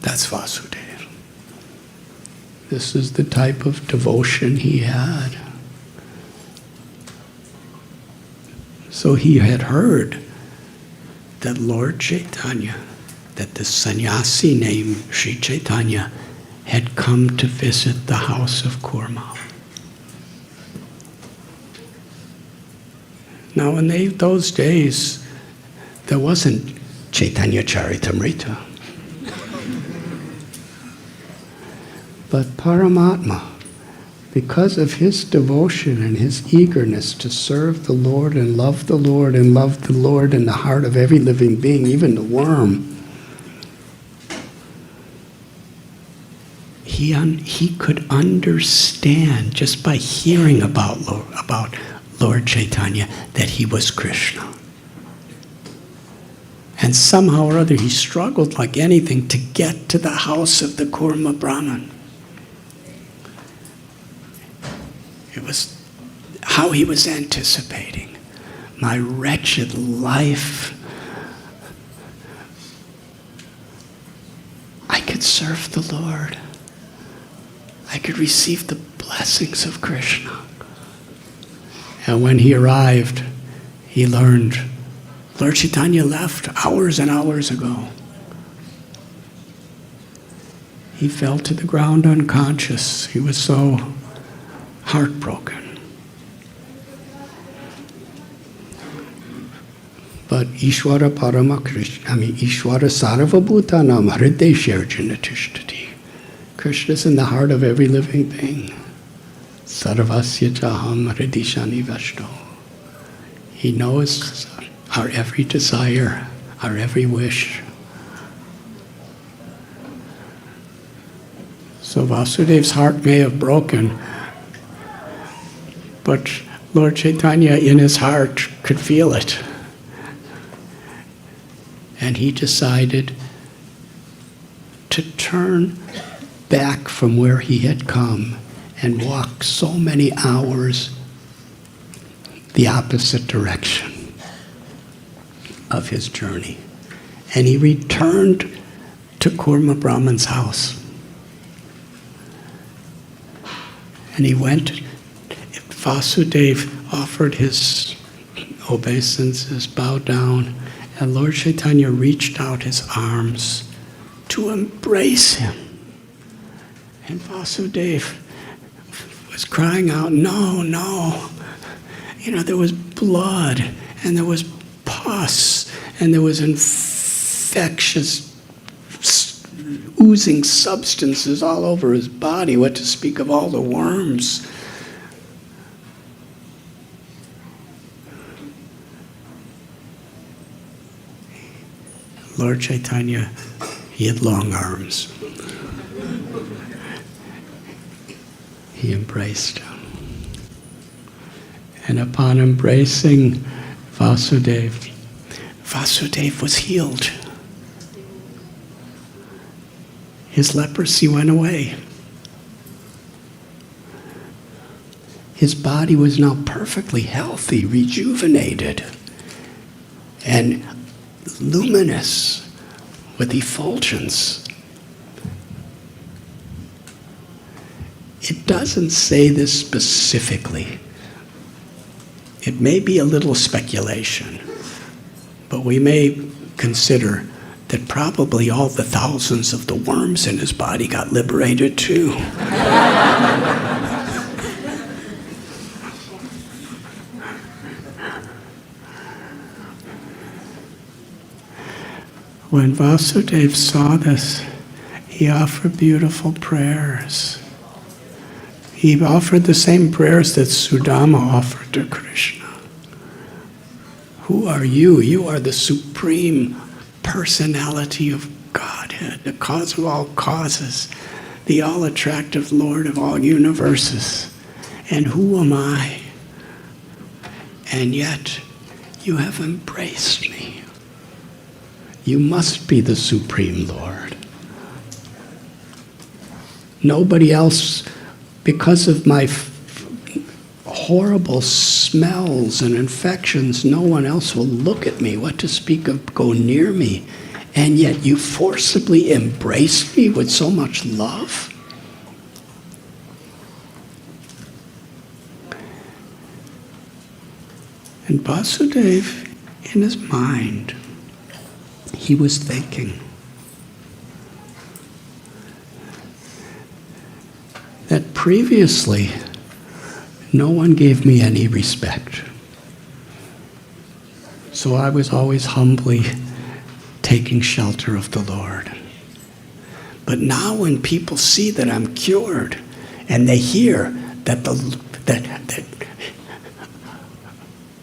That's Vasudeva. This is the type of devotion he had. So he had heard that Lord Chaitanya, that the sannyasi named Sri Chaitanya, had come to visit the house of Kurma. Now in those days, there wasn't Chaitanya Charitamrita. But Paramatma, because of his devotion and his eagerness to serve the Lord and love the Lord and love the Lord in the heart of every living being, even the worm, he could understand just by hearing about Lord Chaitanya that he was Krishna. And somehow or other he struggled like anything to get to the house of the Kurma Brahmin. It was how he was anticipating. My wretched life, I could serve the Lord. I could receive the blessings of Krishna. And when he arrived, he learned Lord Chaitanya left hours and hours ago. He fell to the ground unconscious. He was so heartbroken. But Ishvara Parama Krishna, Ishvara Sarvabhutanam Hrideshya Tishtati. Krishna is in the heart of every living being. Sarvasya Chaham Hridishani Vashto. He knows our every desire, our every wish. So Vasudeva's heart may have broken, but Lord Chaitanya in his heart could feel it. And he decided to turn back from where he had come and walk so many hours the opposite direction of his journey. And he returned to Kurma Brahman's house. And he went, Vasudeva offered his obeisances, bowed down, and Lord Chaitanya reached out his arms to embrace him. And Vasudeva was crying out, no, no. There was blood, and there was pus, and there was infectious, oozing substances all over his body, what to speak of all the worms. Lord Chaitanya, he had long arms. He embraced him. And upon embracing Vasudeva, Vasudeva was healed. His leprosy went away. His body was now perfectly healthy, rejuvenated, and luminous with effulgence. It doesn't say this specifically. It may be a little speculation, but we may consider that probably all the thousands of the worms in his body got liberated too. When Vasudeva saw this, he offered beautiful prayers. He offered the same prayers that Sudama offered to Krishna. Who are you? You are the supreme personality of Godhead, the cause of all causes, the all-attractive Lord of all universes. And who am I? And yet, you have embraced me. You must be the Supreme Lord. Nobody else, because of my horrible smells and infections, no one else will look at me, what to speak of go near me. And yet you forcibly embraced me with so much love. And Vasudeva, in his mind, he was thinking that previously no one gave me any respect. So I was always humbly taking shelter of the Lord. But now when people see that I'm cured and they hear that that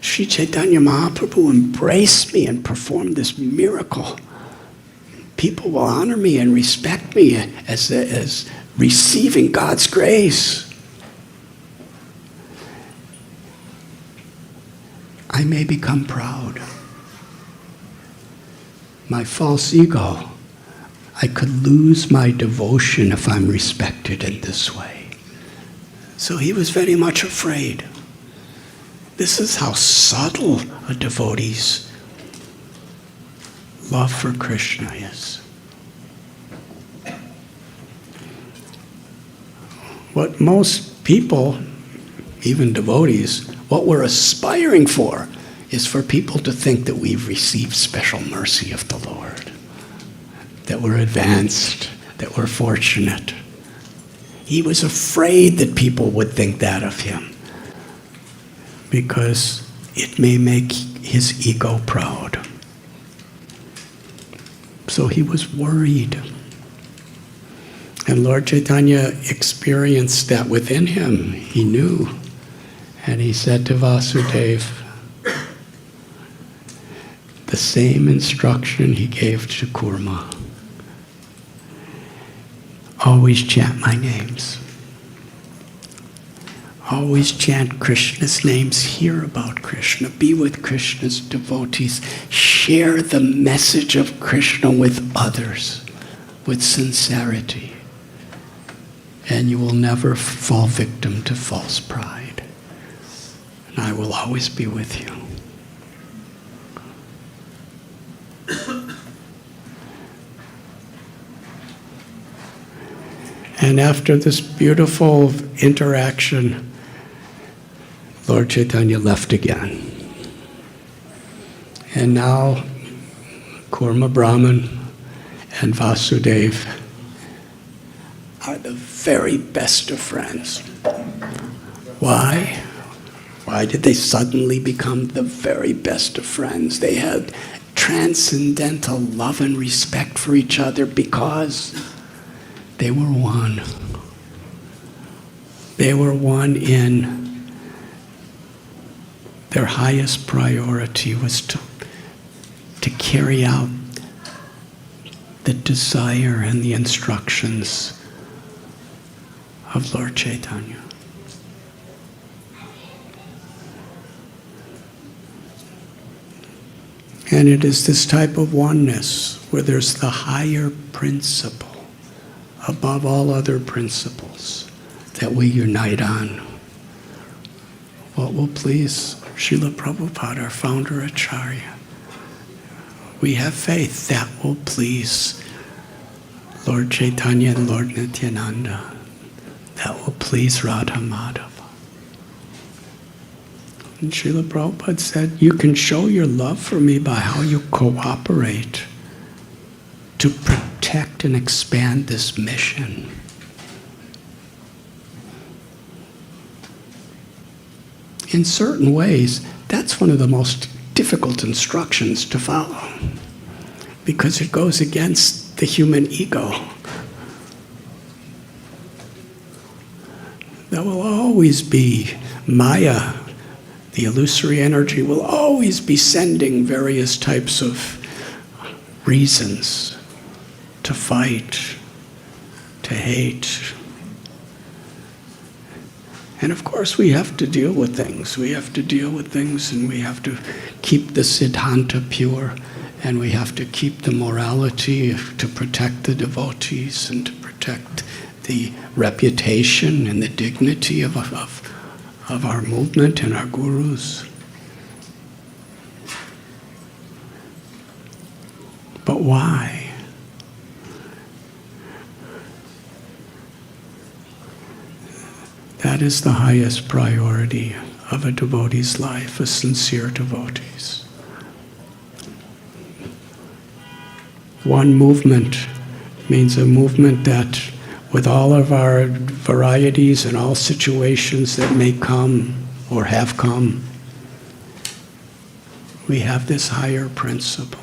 Sri Chaitanya Mahaprabhu embraced me and performed this miracle, people will honor me and respect me as receiving God's grace. I may become proud. My false ego, I could lose my devotion if I'm respected in this way. So he was very much afraid. This is how subtle a devotee's love for Krishna is. What most people, even devotees, what we're aspiring for is for people to think that we've received special mercy of the Lord, that we're advanced, that we're fortunate. He was afraid that people would think that of him because it may make his ego proud. So he was worried. And Lord Chaitanya experienced that within him. He knew. And he said to Vasudeva, the same instruction he gave to Kurma. Always chant my names. Always chant Krishna's names, hear about Krishna, be with Krishna's devotees, share the message of Krishna with others with sincerity. And you will never fall victim to false pride. And I will always be with you. And after this beautiful interaction, Lord Chaitanya left again. And now Kurma Brahman and Vasudeva are the very best of friends. Why? Why did they suddenly become the very best of friends? They had transcendental love and respect for each other because they were one. They were one in their highest priority was to carry out the desire and the instructions of Lord Chaitanya. And it is this type of oneness where there's the higher principle above all other principles that we unite on. What will please Śrīla Prabhupāda, our founder Acharya? We have faith that will please Lord Chaitanya and Lord Nityananda. That will please Radha Madhava. And Śrīla Prabhupada said, you can show your love for me by how you cooperate to protect and expand this mission. In certain ways, that's one of the most difficult instructions to follow because it goes against the human ego. There will always be Maya. The illusory energy will always be sending various types of reasons to fight, to hate. And of course we have to deal with things. We have to deal with things and we have to keep the Siddhanta pure and we have to keep the morality to protect the devotees and to protect the reputation and the dignity of our movement and our gurus. But why? That is the highest priority of a devotee's life, a sincere devotee's. One movement means a movement that, with all of our varieties and all situations that may come or have come, we have this higher principle.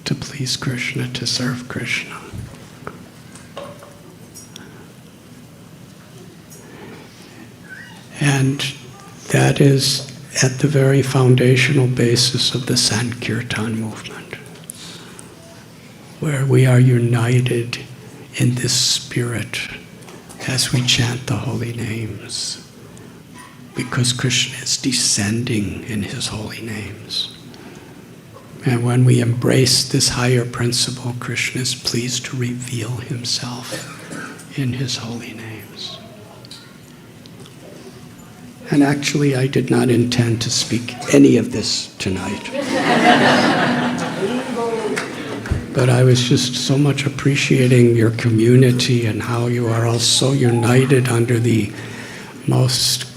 To please Krishna, to serve Krishna. And that is at the very foundational basis of the Sankirtan movement, where we are united in this spirit as we chant the holy names, because Krishna is descending in his holy names. And when we embrace this higher principle, Krishna is pleased to reveal himself in his holy names. And actually, I did not intend to speak any of this tonight. But I was just so much appreciating your community and how you are all so united under the most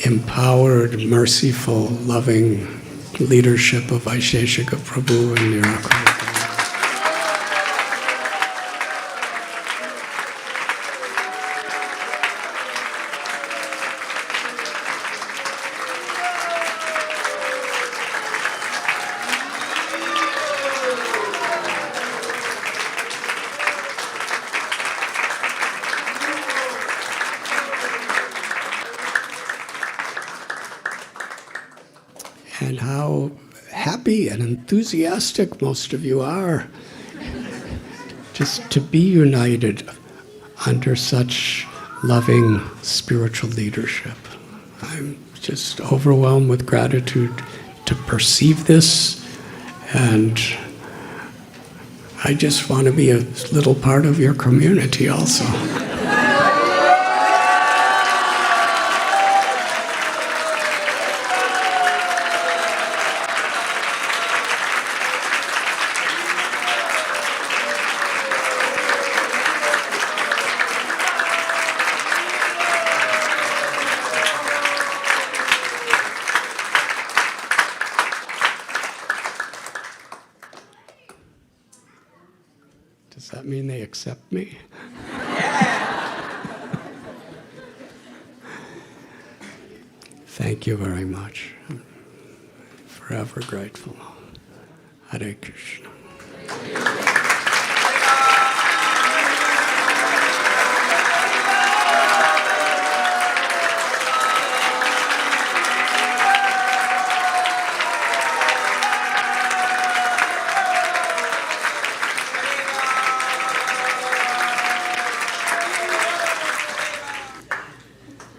empowered, merciful, loving leadership of Vaisesika Prabhu and Nirakarika. And how happy and enthusiastic most of you are just to be united under such loving spiritual leadership. I'm just overwhelmed with gratitude to perceive this, and I just want to be a little part of your community also. Does that mean they accept me? Thank you very much. I'm forever grateful. Hare Krishna.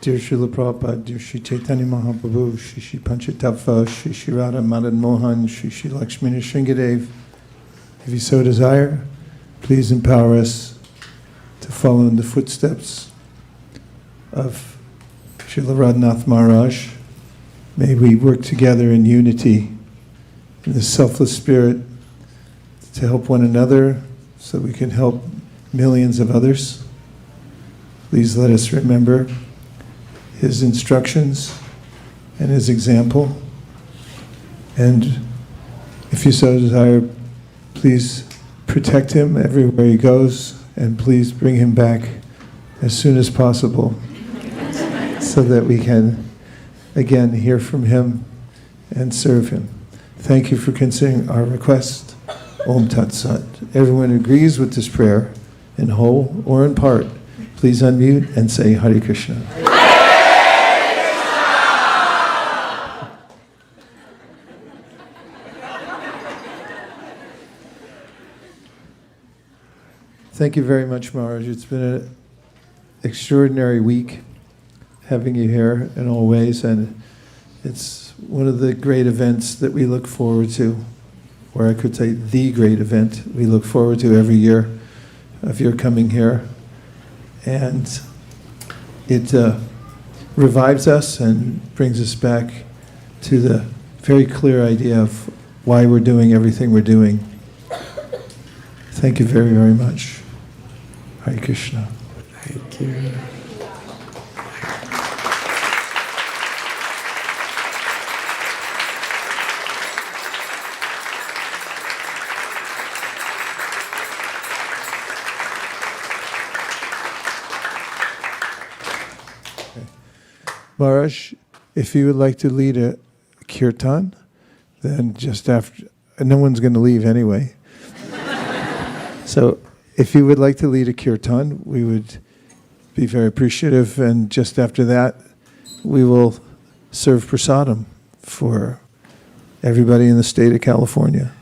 Dear Śrīla Prabhupāda, dear Sri Chaitanya Mahaprabhu, Shri Panchatattva, Shri Radha Madan Mohan, Shri Lakshmana Shringadev, if you so desire, please empower us to follow in the footsteps of Srila Radhanatha Maharaj. May we work together in unity, in the selfless spirit, to help one another so we can help millions of others. Please let us remember his instructions and his example. And if you so desire, please protect him everywhere he goes, and please bring him back as soon as possible so that we can again hear from him and serve him. Thank you for considering our request. Om Tat Sat. Everyone agrees with this prayer, in whole or in part. Please unmute and say Hare Krishna. Thank you very much, Maharaj. It's been an extraordinary week having you here in all ways, and it's one of the great events that we look forward to, or I could say the great event we look forward to every year of your coming here. And it revives us and brings us back to the very clear idea of why we're doing everything we're doing. Thank you very, very much. Hare Krishna. Thank you. Maharaj, if you would like to lead a kirtan, then just after, no one's going to leave anyway. So if you would like to lead a kirtan, we would be very appreciative, and just after that, we will serve prasadam for everybody in the state of California.